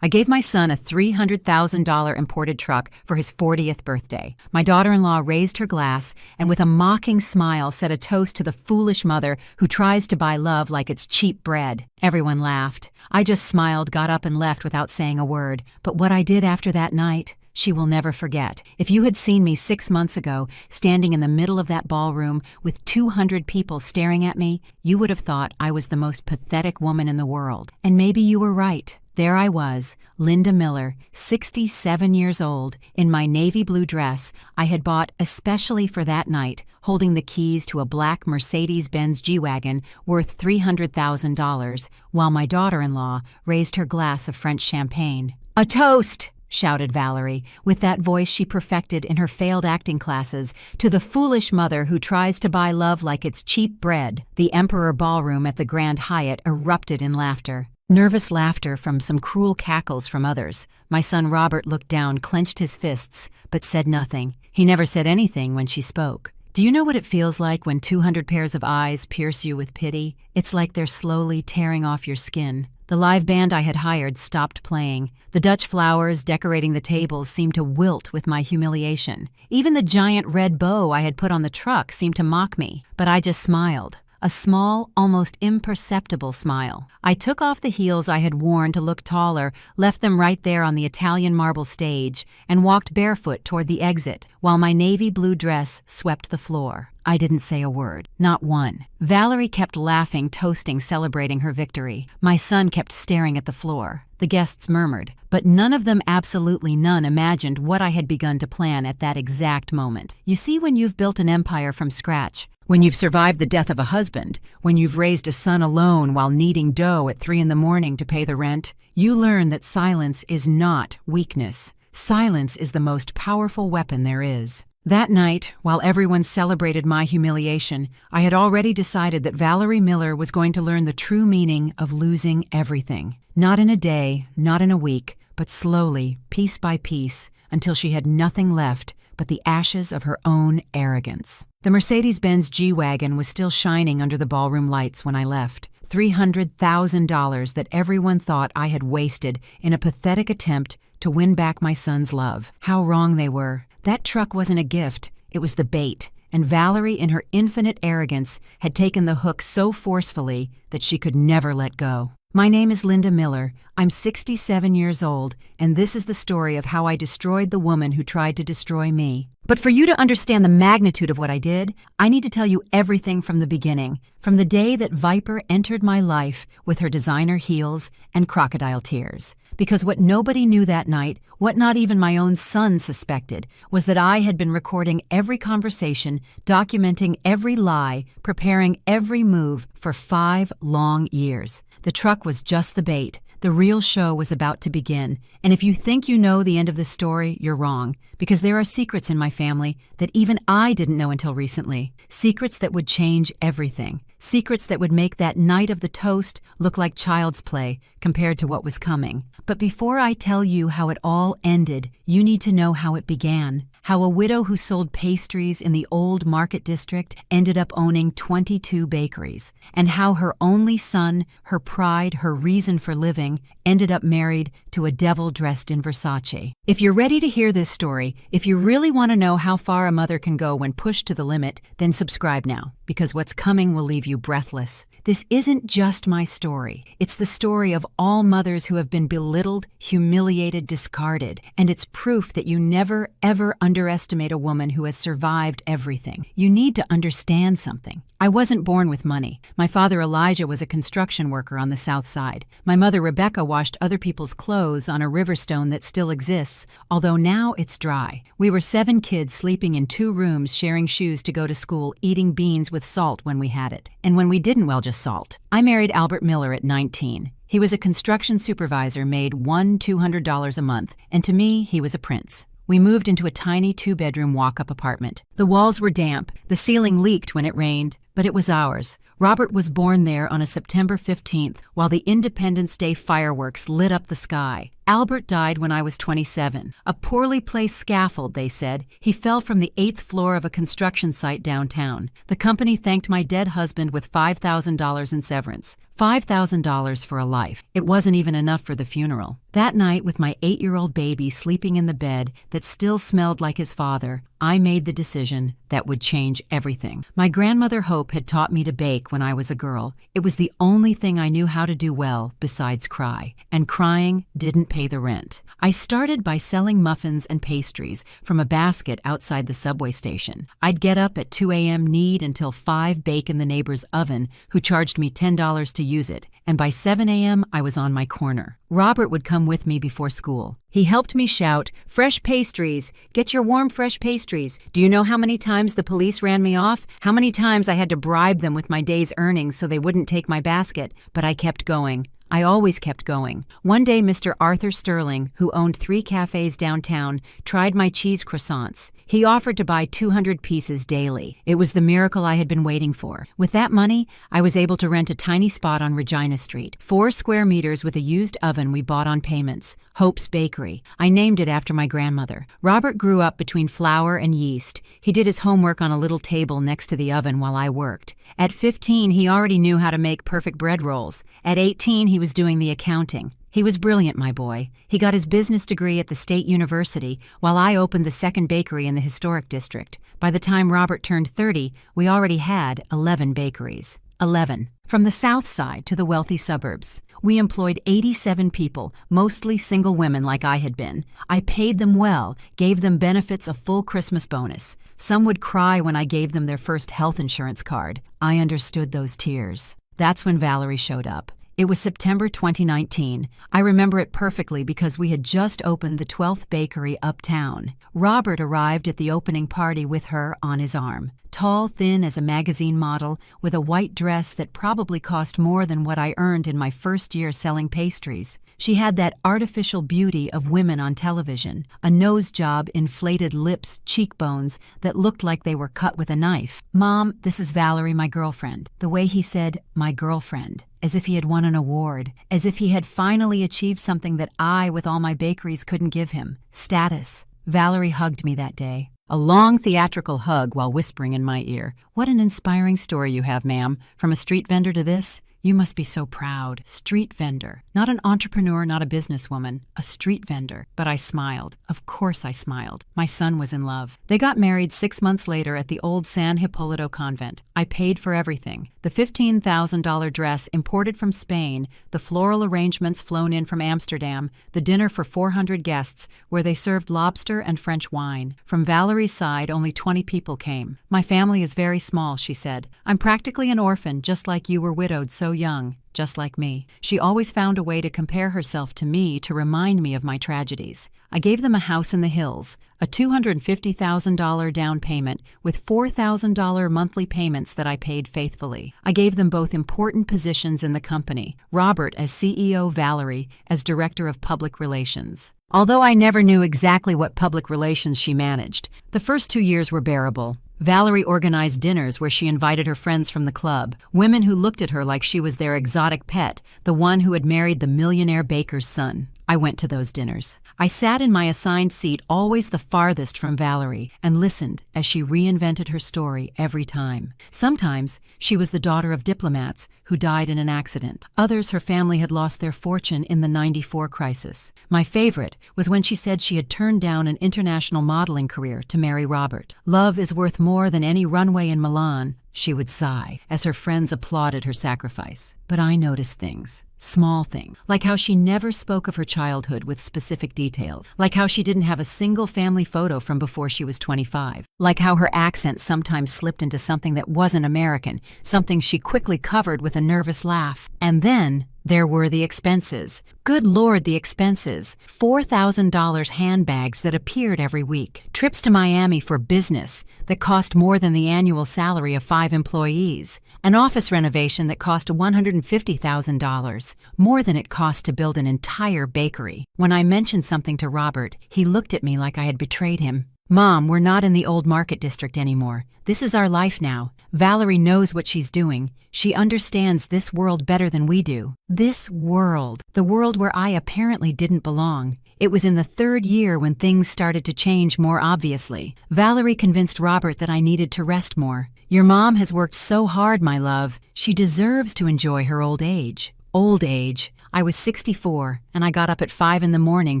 I gave my son a $300,000 imported truck for his 40th birthday. My daughter-in-law raised her glass and with a mocking smile said a toast to the foolish mother who tries to buy love like it's cheap bread. Everyone laughed. I just smiled, got up and left without saying a word. But what I did after that night, she will never forget. If you had seen me 6 months ago, standing in the middle of that ballroom with 200 people staring at me, you would have thought I was the most pathetic woman in the world. And maybe you were right. There I was, Linda Miller, 67 years old, in my navy blue dress I had bought especially for that night, holding the keys to a black Mercedes-Benz G-Wagon worth $300,000, while my daughter-in-law raised her glass of French champagne. "A toast!" shouted Valerie, with that voice she perfected in her failed acting classes, "to the foolish mother who tries to buy love like it's cheap bread." The Emperor Ballroom at the Grand Hyatt erupted in laughter. Nervous laughter from some cruel cackles from others. My son Robert looked down, clenched his fists, but said nothing. He never said anything when she spoke. Do you know what it feels like when 200 pairs of eyes pierce you with pity? It's like they're slowly tearing off your skin. The live band I had hired stopped playing. The Dutch flowers decorating the tables seemed to wilt with my humiliation. Even the giant red bow I had put on the truck seemed to mock me, but I just smiled. A small, almost imperceptible smile. I took off the heels I had worn to look taller, left them right there on the Italian marble stage, and walked barefoot toward the exit, while my navy blue dress swept the floor. I didn't say a word, not one. Valerie kept laughing, toasting, celebrating her victory. My son kept staring at the floor. The guests murmured, but none of them, absolutely none, imagined what I had begun to plan at that exact moment. You see, when you've built an empire from scratch, when you've survived the death of a husband, when you've raised a son alone while kneading dough at 3 a.m. to pay the rent, you learn that silence is not weakness. Silence is the most powerful weapon there is. That night, while everyone celebrated my humiliation, I had already decided that Valerie Miller was going to learn the true meaning of losing everything. Not in a day, not in a week, but slowly, piece by piece, until she had nothing left but the ashes of her own arrogance. The Mercedes-Benz G-Wagon was still shining under the ballroom lights when I left. $300,000 that everyone thought I had wasted in a pathetic attempt to win back my son's love. How wrong they were. That truck wasn't a gift, it was the bait. And Valerie, in her infinite arrogance, had taken the hook so forcefully that she could never let go. My name is Linda Miller. I'm 67 years old, and this is the story of how I destroyed the woman who tried to destroy me. But for you to understand the magnitude of what I did, I need to tell you everything from the beginning, from the day that Viper entered my life with her designer heels and crocodile tears. Because what nobody knew that night, what not even my own son suspected, was that I had been recording every conversation, documenting every lie, preparing every move for 5 long years. The truck was just the bait. The real show was about to begin, and if you think you know the end of the story, you're wrong, because there are secrets in my family that even I didn't know until recently. Secrets that would change everything. Secrets that would make that night of the toast look like child's play compared to what was coming. But before I tell you how it all ended, you need to know how it began. How a widow who sold pastries in the old market district ended up owning 22 bakeries, and how her only son, her pride, her reason for living, ended up married to a devil dressed in Versace. If you're ready to hear this story, if you really want to know how far a mother can go when pushed to the limit, then subscribe now, because what's coming will leave you breathless. This isn't just my story. It's the story of all mothers who have been belittled, humiliated, discarded, and it's proof that you never, ever underestimate a woman who has survived everything. You need to understand something. I wasn't born with money. My father Elijah was a construction worker on the South Side. My mother Rebecca washed other people's clothes on a riverstone that still exists, although now it's dry. We were 7 kids sleeping in 2 rooms, sharing shoes to go to school, eating beans with salt when we had it. And when we didn't, well, just salt. I married Albert Miller at 19. He was a construction supervisor, made $200 a month, and to me, he was a prince. We moved into a tiny 2-bedroom walk-up apartment. The walls were damp, the ceiling leaked when it rained, but it was ours. Robert was born there on a September 15th while the Independence Day fireworks lit up the sky. Albert died when I was 27. A poorly placed scaffold, they said. He fell from the 8th floor of a construction site downtown. The company thanked my dead husband with $5,000 in severance. $5,000 for a life. It wasn't even enough for the funeral. That night, with my 8-year-old baby sleeping in the bed that still smelled like his father, I made the decision that would change everything. My grandmother Hope had taught me to bake when I was a girl. It was the only thing I knew how to do well besides cry. And crying didn't pay the rent. I started by selling muffins and pastries from a basket outside the subway station. I'd get up at 2 a.m., knead until 5, bake in the neighbor's oven, who charged me $10 to use it, and by 7 a.m. I was on my corner. Robert would come with me before school. He helped me shout, "Fresh pastries! Get your warm, fresh pastries!" Do you know how many times the police ran me off? How many times I had to bribe them with my day's earnings so they wouldn't take my basket? But I kept going. I always kept going. One day, Mr. Arthur Sterling, who owned 3 cafes downtown, tried my cheese croissants. He offered to buy 200 pieces daily. It was the miracle I had been waiting for. With that money, I was able to rent a tiny spot on Regina Street, 4 square meters with a used oven we bought on payments. Hope's Bakery. I named it after my grandmother. Robert grew up between flour and yeast. He did his homework on a little table next to the oven while I worked. At 15, he already knew how to make perfect bread rolls. At 18, he was doing the accounting. He was brilliant, my boy. He got his business degree at the State University while I opened the second bakery in the historic district. By the time Robert turned 30, we already had 11 bakeries. 11. From the south side to the wealthy suburbs. We employed 87 people, mostly single women like I had been. I paid them well, gave them benefits, a full Christmas bonus. Some would cry when I gave them their first health insurance card. I understood those tears. That's when Valerie showed up. It was September 2019. I remember it perfectly because we had just opened the 12th bakery uptown. Robert arrived at the opening party with her on his arm. Tall, thin as a magazine model, with a white dress that probably cost more than what I earned in my first year selling pastries. She had that artificial beauty of women on television, a nose job, inflated lips, cheekbones that looked like they were cut with a knife. "Mom, this is Valerie, my girlfriend." The way he said, "my girlfriend," as if he had won an award, as if he had finally achieved something that I, with all my bakeries, couldn't give him. Status. Valerie hugged me that day. A long theatrical hug while whispering in my ear, "What an inspiring story you have, ma'am. From a street vendor to this? You must be so proud." Street vendor. Not an entrepreneur, not a businesswoman. A street vendor. But I smiled. Of course I smiled. My son was in love. They got married 6 months later at the old San Hipólito convent. I paid for everything. The $15,000 dress imported from Spain, the floral arrangements flown in from Amsterdam, the dinner for 400 guests where they served lobster and French wine. From Valerie's side, only 20 people came. "My family is very small," she said. "I'm practically an orphan, just like you were widowed so young." Just like me. She always found a way to compare herself to me to remind me of my tragedies. I gave them a house in the hills, a $250,000 down payment with $4,000 monthly payments that I paid faithfully. I gave them both important positions in the company, Robert as CEO, Valerie as Director of Public Relations. Although I never knew exactly what public relations she managed, the first 2 years were bearable. Valerie organized dinners where she invited her friends from the club, women who looked at her like she was their exotic pet, the one who had married the millionaire baker's son. I went to those dinners. I sat in my assigned seat, always the farthest from Valerie, and listened as she reinvented her story every time. Sometimes she was the daughter of diplomats who died in an accident. Others, her family had lost their fortune in the '94 crisis. My favorite was when she said she had turned down an international modeling career to marry Robert. "Love is worth more than any runway in Milan," she would sigh as her friends applauded her sacrifice. But I noticed things. Small things, like how she never spoke of her childhood with specific details, like how she didn't have a single family photo from before she was 25, like how her accent sometimes slipped into something that wasn't American, something she quickly covered with a nervous laugh. And then there were the expenses. Good Lord, the expenses. $4,000 handbags that appeared every week. Trips to Miami for business that cost more than the annual salary of 5 employees. An office renovation that cost $150,000, more than it cost to build an entire bakery. When I mentioned something to Robert, he looked at me like I had betrayed him. "Mom, we're not in the old market district anymore. This is our life now. Valerie knows what she's doing. She understands this world better than we do." This world. The world where I apparently didn't belong. It was in the third year when things started to change more obviously. Valerie convinced Robert that I needed to rest more. "Your mom has worked so hard, my love. She deserves to enjoy her old age." Old age. I was 64, and I got up at 5 in the morning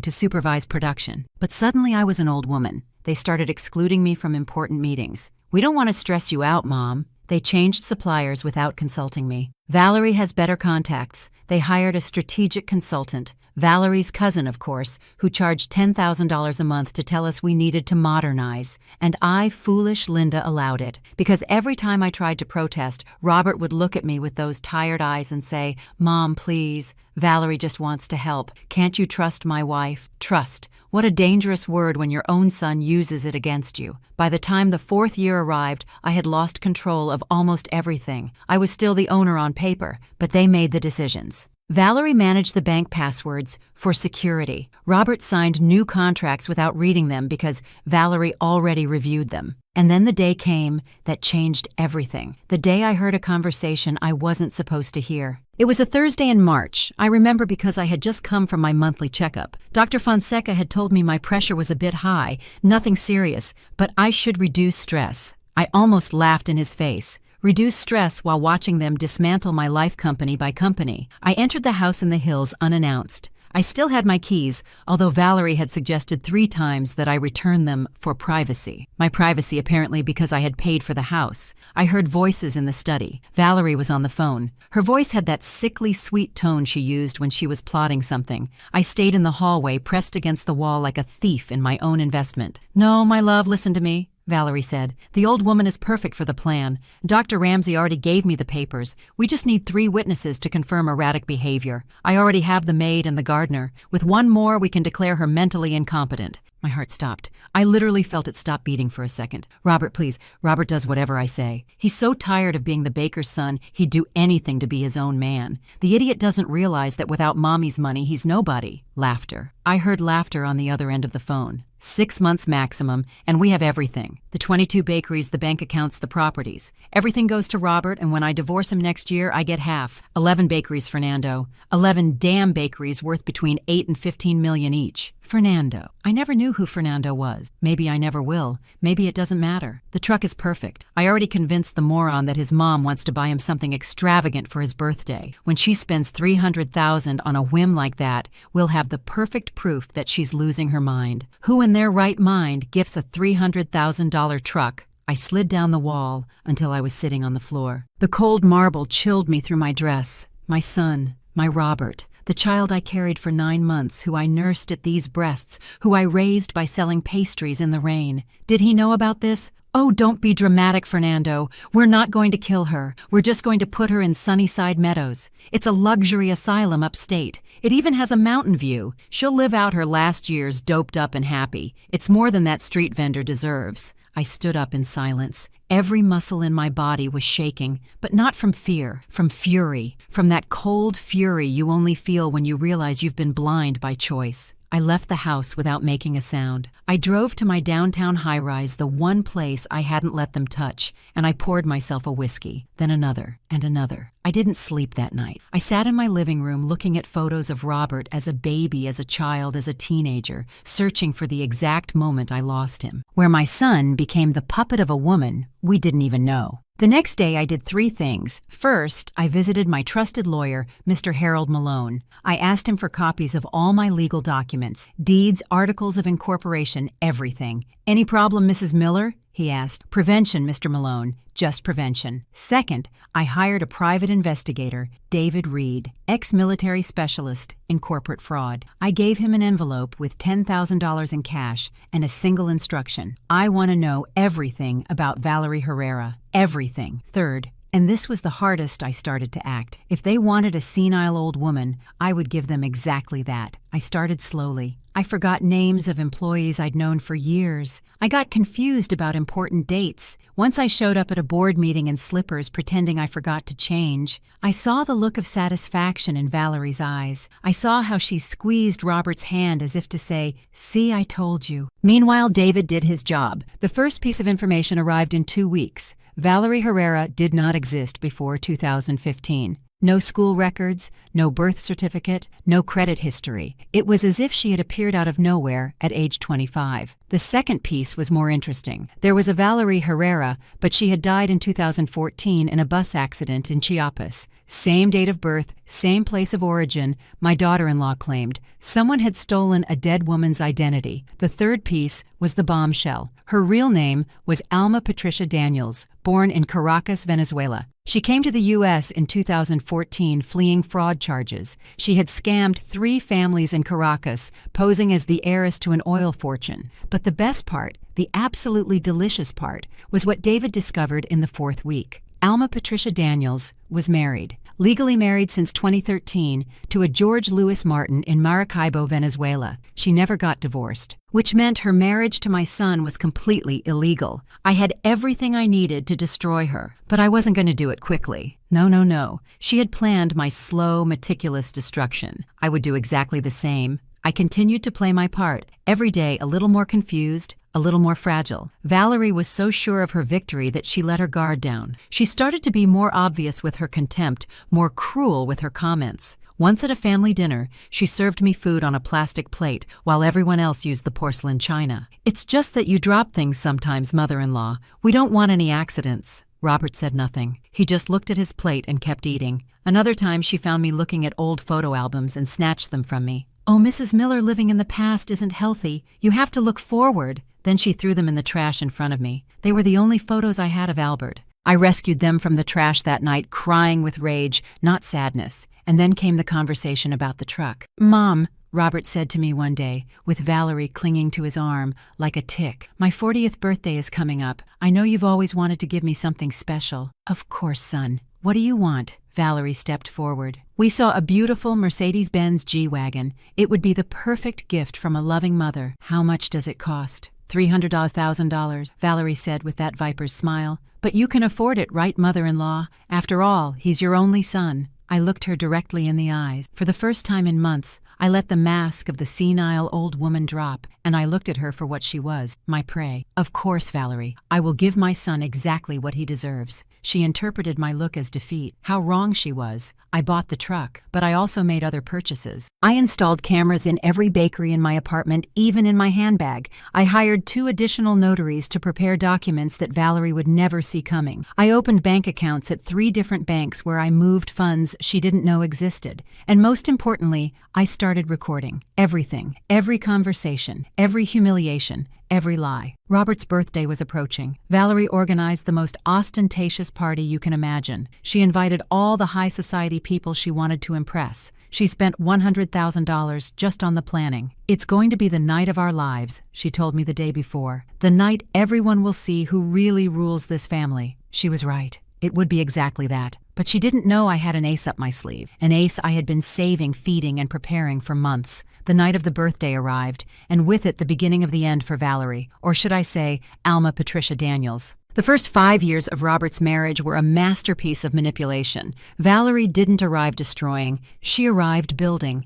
to supervise production. But suddenly I was an old woman. They started excluding me from important meetings. "We don't want to stress you out, Mom." They changed suppliers without consulting me. Valerie has better contacts. They hired a strategic consultant, Valerie's cousin, of course, who charged $10,000 a month to tell us we needed to modernize. And I, foolish Linda, allowed it. Because every time I tried to protest, Robert would look at me with those tired eyes and say, "Mom, please. Valerie just wants to help. Can't you trust my wife?" Trust. What a dangerous word when your own son uses it against you. By the time the 4th year arrived, I had lost control of almost everything. I was still the owner on paper, but they made the decisions. Valerie managed the bank passwords for security. Robert signed new contracts without reading them because Valerie already reviewed them. And then the day came that changed everything. The day I heard a conversation I wasn't supposed to hear. It was a Thursday in March. I remember because I had just come from my monthly checkup. Dr. Fonseca had told me my pressure was a bit high, nothing serious, but I should reduce stress. I almost laughed in his face. Reduce stress while watching them dismantle my life company by company. I entered the house in the hills unannounced. I still had my keys, although Valerie had suggested 3 times that I return them for privacy. My privacy apparently because I had paid for the house. I heard voices in the study. Valerie was on the phone. Her voice had that sickly sweet tone she used when she was plotting something. I stayed in the hallway, pressed against the wall like a thief in my own investment. "No, my love, listen to me," Valerie said. "The old woman is perfect for the plan. Dr. Ramsey already gave me the papers. We just need 3 witnesses to confirm erratic behavior. I already have the maid and the gardener. With 1 more, we can declare her mentally incompetent." My heart stopped. I literally felt it stop beating for a second. "Robert, please." Robert does whatever I say. He's so tired of being the baker's son, he'd do anything to be his own man. The idiot doesn't realize that without Mommy's money, he's nobody. Laughter. I heard laughter on the other end of the phone. 6 months maximum, and we have everything. The 22 bakeries, the bank accounts, the properties. Everything goes to Robert, and when I divorce him next year, I get half. 11 bakeries, Fernando. 11 damn bakeries worth between 8 and 15 million each. Fernando. I never knew who Fernando was. Maybe I never will. Maybe it doesn't matter. The truck is perfect. I already convinced the moron that his mom wants to buy him something extravagant for his birthday. When she spends $300,000 on a whim like that, we'll have the perfect proof that she's losing her mind. Who in their right mind gifts a $300,000 truck? I slid down the wall until I was sitting on the floor. The cold marble chilled me through my dress. My son, my Robert. The child I carried for 9 months, who I nursed at these breasts, who I raised by selling pastries in the rain. Did he know about this? "Oh, don't be dramatic, Fernando. We're not going to kill her. We're just going to put her in Sunnyside Meadows. It's a luxury asylum upstate. It even has a mountain view. She'll live out her last years doped up and happy. It's more than that street vendor deserves." I stood up in silence. Every muscle in my body was shaking, but not from fear, from fury, from that cold fury you only feel when you realize you've been blind by choice. I left the house without making a sound. I drove to my downtown high-rise, the one place I hadn't let them touch, and I poured myself a whiskey, then another, and another. I didn't sleep that night. I sat in my living room looking at photos of Robert as a baby, as a child, as a teenager, searching for the exact moment I lost him. Where my son became the puppet of a woman we didn't even know. The next day, I did 3 things. First, I visited my trusted lawyer, Mr. Harold Malone. I asked him for copies of all my legal documents, deeds, articles of incorporation, everything. "Any problem, Mrs. Miller?" he asked. "Prevention, Mr. Malone. Just prevention." Second, I hired a private investigator, David Reed, ex-military specialist in corporate fraud. I gave him an envelope with $10,000 in cash and a single instruction. "I want to know everything about Valerie Herrera. Everything." Third, and this was the hardest, I started to act. If they wanted a senile old woman, I would give them exactly that. I started slowly. I forgot names of employees I'd known for years. I got confused about important dates. Once I showed up at a board meeting in slippers pretending I forgot to change. I saw the look of satisfaction in Valerie's eyes. I saw how she squeezed Robert's hand as if to say, "See, I told you." Meanwhile, David did his job. The first piece of information arrived in 2 weeks. Valerie Herrera did not exist before 2015. No school records, no birth certificate, no credit history. It was as if she had appeared out of nowhere at age 25. The second piece was more interesting. There was a Valerie Herrera, but she had died in 2014 in a bus accident in Chiapas. Same date of birth, same place of origin, my daughter-in-law claimed. Someone had stolen a dead woman's identity. The third piece was the bombshell. Her real name was Alma Patricia Daniels, born in Caracas, Venezuela. She came to the U.S. in 2014 fleeing fraud charges. She had scammed 3 families in Caracas, posing as the heiress to an oil fortune. But the best part, the absolutely delicious part, was what David discovered in the 4th week. Alma Patricia Daniels was married, legally married since 2013, to a George Louis Martin in Maracaibo, Venezuela. She never got divorced, which meant her marriage to my son was completely illegal. I had everything I needed to destroy her, but I wasn't going to do it quickly. No. She had planned my slow, meticulous destruction. I would do exactly the same. I continued to play my part, every day a little more confused, a little more fragile. Valerie was so sure of her victory that she let her guard down. She started to be more obvious with her contempt, more cruel with her comments. Once at a family dinner, she served me food on a plastic plate while everyone else used the porcelain china. "It's just that you drop things sometimes, mother-in-law. We don't want any accidents." Robert said nothing. He just looked at his plate and kept eating. Another time she found me looking at old photo albums and snatched them from me. "Oh, Mrs. Miller, living in the past isn't healthy. You have to look forward." Then she threw them in the trash in front of me. They were the only photos I had of Albert. I rescued them from the trash that night, crying with rage, not sadness. And then came the conversation about the truck. "Mom," Robert said to me one day, with Valerie clinging to his arm like a tick, "my 40th birthday is coming up. I know you've always wanted to give me something special." "Of course, son. What do you want?" Valerie stepped forward. "We saw a beautiful Mercedes-Benz G-Wagon. It would be the perfect gift from a loving mother. How much does it cost?" $300,000, Valerie said with that viper's smile. "But you can afford it, right, mother-in-law? After all, he's your only son." I looked her directly in the eyes. For the first time in months, I let the mask of the senile old woman drop, and I looked at her for what she was, my prey. "Of course, Valerie, I will give my son exactly what he deserves." She interpreted my look as defeat. How wrong she was. I bought the truck, but I also made other purchases. I installed cameras in every bakery in my apartment, even in my handbag. I hired 2 additional notaries to prepare documents that Valerie would never see coming. I opened bank accounts at 3 different banks where I moved funds she didn't know existed. And most importantly, I started recording. Everything, every conversation, every humiliation, every lie. Robert's birthday was approaching. Valerie organized the most ostentatious party you can imagine. She invited all the high society people she wanted to impress. She spent $100,000 just on the planning. "It's going to be the night of our lives," she told me the day before. "The night everyone will see who really rules this family." She was right. It would be exactly that. But she didn't know I had an ace up my sleeve, an ace I had been saving, feeding, and preparing for months. The night of the birthday arrived, and with it the beginning of the end for Valerie, or should I say, Alma Patricia Daniels. The first 5 years of Robert's marriage were a masterpiece of manipulation. Valerie didn't arrive destroying. She arrived building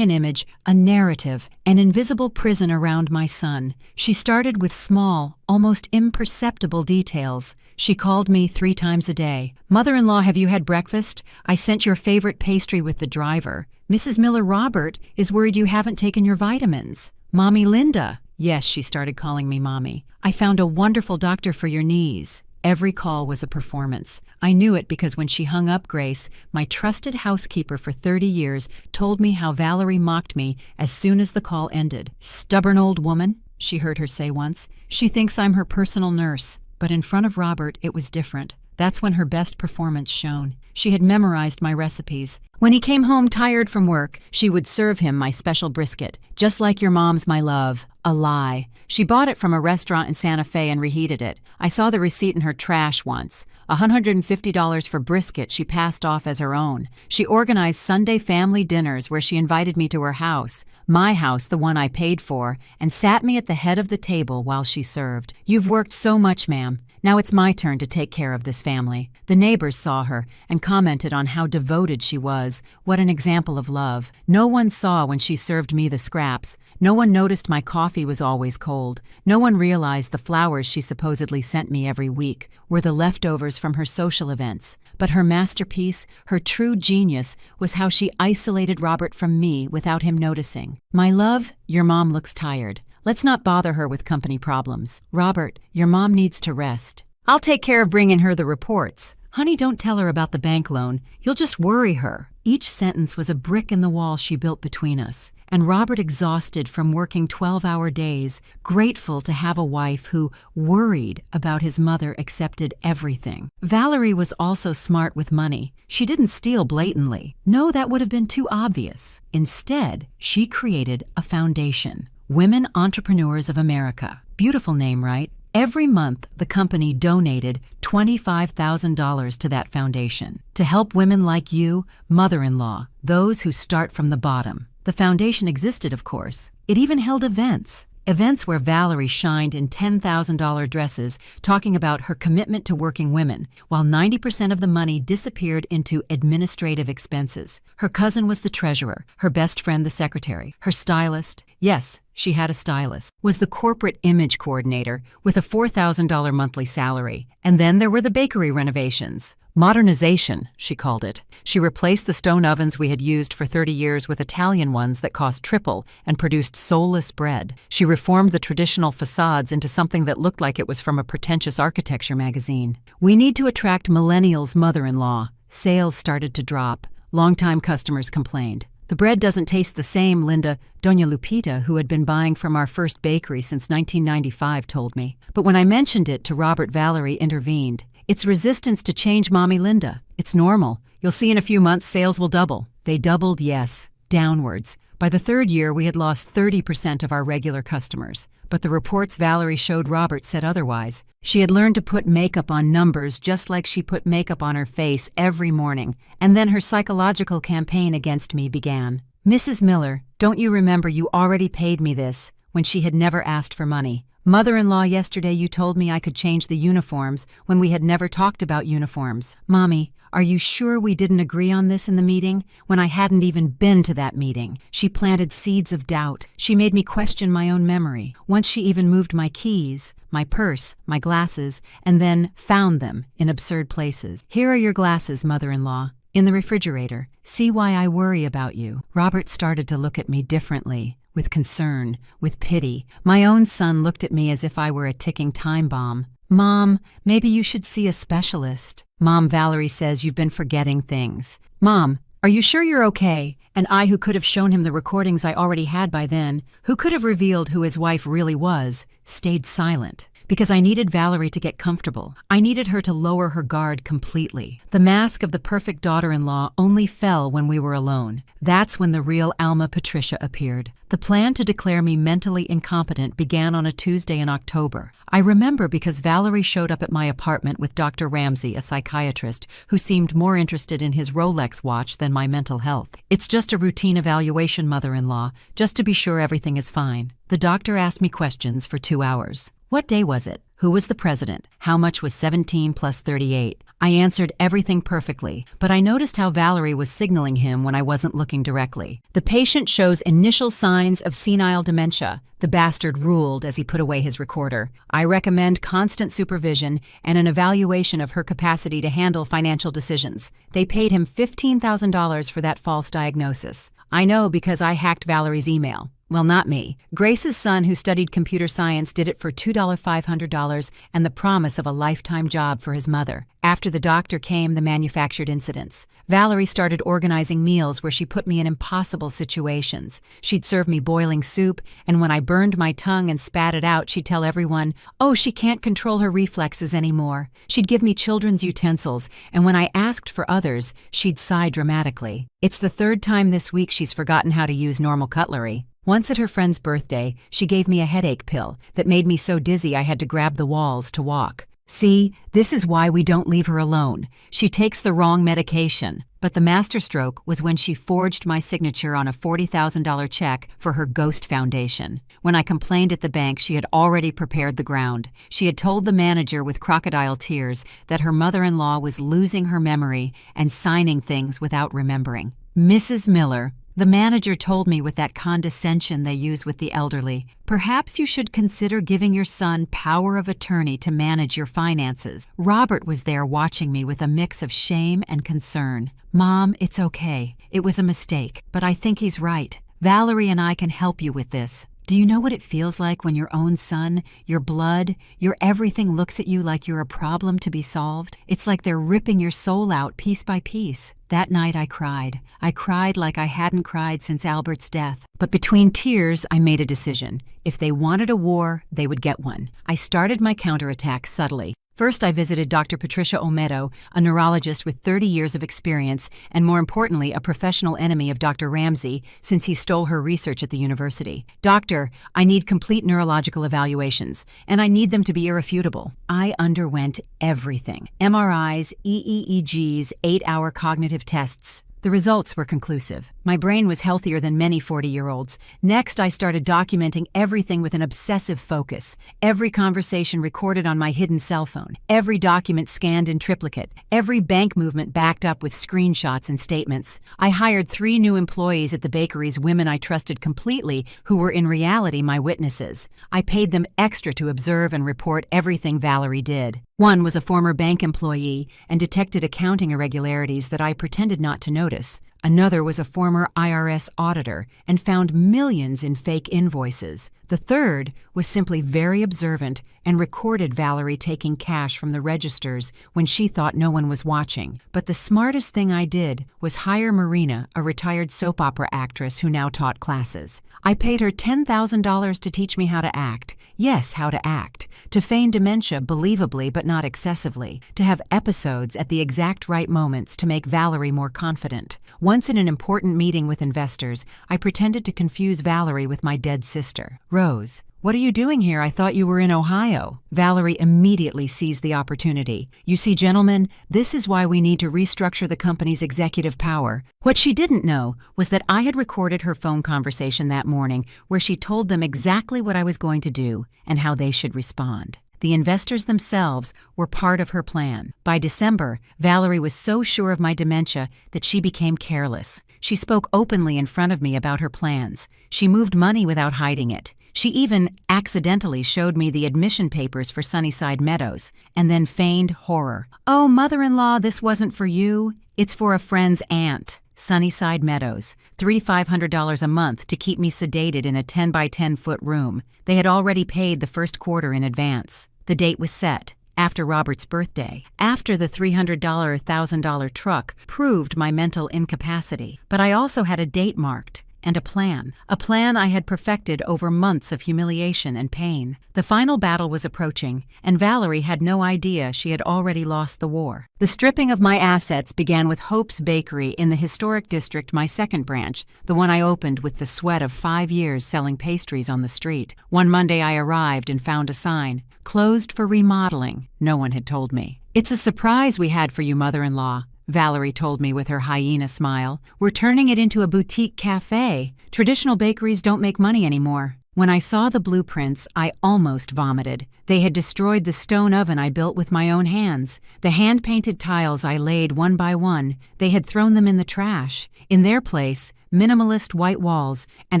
an image, a narrative, an invisible prison around my son. She started with small, almost imperceptible details. She called me 3 times a day. "Mother-in-law, have you had breakfast? I sent your favorite pastry with the driver. Mrs. Miller, Robert is worried you haven't taken your vitamins. Mommy Linda." Yes, she started calling me Mommy. "I found a wonderful doctor for your knees." Every call was a performance. I knew it because when she hung up, Grace, my trusted housekeeper for 30 years, told me how Valerie mocked me as soon as the call ended. "Stubborn old woman," she heard her say once. "She thinks I'm her personal nurse." But in front of Robert, it was different. That's when her best performance shone. She had memorized my recipes. When he came home tired from work, she would serve him my special brisket. Just like your mom's, my love. A lie. She bought it from a restaurant in Santa Fe and reheated it. I saw the receipt in her trash once. $150 for brisket she passed off as her own. She organized Sunday family dinners where she invited me to her house, my house, the one I paid for, and sat me at the head of the table while she served. You've worked so much, ma'am. Now it's my turn to take care of this family. The neighbors saw her and commented on how devoted she was. What an example of love. No one saw when she served me the scraps. No one noticed my coffee was always cold. No one realized the flowers she supposedly sent me every week were the leftovers from her social events. But her masterpiece, her true genius, was how she isolated Robert from me without him noticing. My love, your mom looks tired. Let's not bother her with company problems. Robert, your mom needs to rest. I'll take care of bringing her the reports. Honey, don't tell her about the bank loan. You'll just worry her. Each sentence was a brick in the wall she built between us. And Robert, exhausted from working 12-hour days, grateful to have a wife who, worried about his mother, accepted everything. Valerie was also smart with money. She didn't steal blatantly. No, that would have been too obvious. Instead, she created a foundation. Women Entrepreneurs of America. Beautiful name, right? Every month, the company donated $25,000 to that foundation to help women like you, mother-in-law, those who start from the bottom. The foundation existed, of course. It even held events. Events where Valerie shined in $10,000 dresses, talking about her commitment to working women, while 90% of the money disappeared into administrative expenses. Her cousin was the treasurer, her best friend the secretary, her stylist, yes, she had a stylist, was the corporate image coordinator with a $4,000 monthly salary. And then there were the bakery renovations. Modernization, she called it. She replaced the stone ovens we had used for 30 years with Italian ones that cost triple and produced soulless bread. She reformed the traditional facades into something that looked like it was from a pretentious architecture magazine. We need to attract millennials, mother-in-law. Sales started to drop. Longtime customers complained. The bread doesn't taste the same, Linda, Doña Lupita, who had been buying from our first bakery since 1995, told me. But when I mentioned it to Robert, Valerie intervened. It's resistance to change, Mommy Linda. It's normal. You'll see in a few months sales will double. They doubled, yes, downwards. By the third year, we had lost 30% of our regular customers. But the reports Valerie showed Robert said otherwise. She had learned to put makeup on numbers just like she put makeup on her face every morning. And then her psychological campaign against me began. Mrs. Miller, don't you remember you already paid me this when she had never asked for money? Mother-in-law, yesterday you told me I could change the uniforms when we had never talked about uniforms. Mommy, are you sure we didn't agree on this in the meeting when I hadn't even been to that meeting? She planted seeds of doubt. She made me question my own memory. Once she even moved my keys, my purse, my glasses, and then found them in absurd places. Here are your glasses, mother-in-law. In the refrigerator. See why I worry about you. Robert started to look at me differently. With concern, with pity. My own son looked at me as if I were a ticking time bomb. Mom, maybe you should see a specialist. Mom, Valerie says you've been forgetting things. Mom, are you sure you're okay? And I, who could have shown him the recordings I already had by then, who could have revealed who his wife really was, stayed silent. Because I needed Valerie to get comfortable. I needed her to lower her guard completely. The mask of the perfect daughter-in-law only fell when we were alone. That's when the real Alma Patricia appeared. The plan to declare me mentally incompetent began on a Tuesday in October. I remember because Valerie showed up at my apartment with Dr. Ramsey, a psychiatrist, who seemed more interested in his Rolex watch than my mental health. It's just a routine evaluation, mother-in-law, just to be sure everything is fine. The doctor asked me questions for 2 hours. What day was it? Who was the president? How much was 17 plus 38? I answered everything perfectly, but I noticed how Valerie was signaling him when I wasn't looking directly. The patient shows initial signs of senile dementia, the bastard ruled as he put away his recorder. I recommend constant supervision and an evaluation of her capacity to handle financial decisions. They paid him $15,000 for that false diagnosis. I know because I hacked Valerie's email. Well, not me. Grace's son, who studied computer science, did it for $2,500 and the promise of a lifetime job for his mother. After the doctor came the manufactured incidents. Valerie started organizing meals where she put me in impossible situations. She'd serve me boiling soup, and when I burned my tongue and spat it out, she'd tell everyone, "Oh, she can't control her reflexes anymore." She'd give me children's utensils, and when I asked for others, she'd sigh dramatically. It's the third time this week she's forgotten how to use normal cutlery. Once at her friend's birthday, she gave me a headache pill that made me so dizzy I had to grab the walls to walk. See, this is why we don't leave her alone. She takes the wrong medication. But the masterstroke was when she forged my signature on a $40,000 check for her ghost foundation. When I complained at the bank, she had already prepared the ground. She had told the manager with crocodile tears that her mother-in-law was losing her memory and signing things without remembering. Mrs. Miller, the manager told me with that condescension they use with the elderly, "Perhaps you should consider giving your son power of attorney to manage your finances." Robert was there watching me with a mix of shame and concern. "Mom, it's okay. It was a mistake, but I think he's right. Valerie and I can help you with this." Do you know what it feels like when your own son, your blood, your everything looks at you like you're a problem to be solved? It's like they're ripping your soul out piece by piece. That night I cried. I cried like I hadn't cried since Albert's death. But between tears, I made a decision. If they wanted a war, they would get one. I started my counterattack subtly. First, I visited Dr. Patricia Olmedo, a neurologist with 30 years of experience, and more importantly, a professional enemy of Dr. Ramsey, since he stole her research at the university. "Doctor, I need complete neurological evaluations, and I need them to be irrefutable." I underwent everything. MRIs, EEGs, 8-hour cognitive tests. The results were conclusive. My brain was healthier than many 40-year-olds. Next, I started documenting everything with an obsessive focus. Every conversation recorded on my hidden cell phone. Every document scanned in triplicate. Every bank movement backed up with screenshots and statements. I hired 3 new employees at the bakeries, women I trusted completely, who were in reality my witnesses. I paid them extra to observe and report everything Valerie did. One was a former bank employee and detected accounting irregularities that I pretended not to notice. Another was a former IRS auditor and found millions in fake invoices. The third was simply very observant and recorded Valerie taking cash from the registers when she thought no one was watching. But the smartest thing I did was hire Marina, a retired soap opera actress who now taught classes. I paid her $10,000 to teach me how to act. Yes, how to act. To feign dementia believably but not excessively. To have episodes at the exact right moments to make Valerie more confident. Once in an important meeting with investors, I pretended to confuse Valerie with my dead sister. "Rose, what are you doing here? I thought you were in Ohio." Valerie immediately seized the opportunity. "You see, gentlemen, this is why we need to restructure the company's executive power." What she didn't know was that I had recorded her phone conversation that morning where she told them exactly what I was going to do and how they should respond. The investors themselves were part of her plan. By December, Valerie was so sure of my dementia that she became careless. She spoke openly in front of me about her plans. She moved money without hiding it. She even accidentally showed me the admission papers for Sunnyside Meadows, and then feigned horror. "Oh, mother-in-law, this wasn't for you. It's for a friend's aunt." Sunnyside Meadows, $3,500 a month to keep me sedated in a 10 by 10 foot room. They had already paid the first quarter in advance. The date was set, after Robert's birthday, after the $300,000 $1,000 truck proved my mental incapacity. But I also had a date marked. And a plan I had perfected over months of humiliation and pain. The final battle was approaching, and Valerie had no idea she had already lost the war. The stripping of my assets began with Hope's Bakery in the historic district, my second branch, the one I opened with the sweat of 5 years selling pastries on the street. One Monday I arrived and found a sign, "Closed for remodeling." No one had told me. "It's a surprise we had for you, mother-in-law," Valerie told me with her hyena smile. "We're turning it into a boutique cafe. Traditional bakeries don't make money anymore." When I saw the blueprints, I almost vomited. They had destroyed the stone oven I built with my own hands. The hand-painted tiles I laid one by one, they had thrown them in the trash. In their place, minimalist white walls and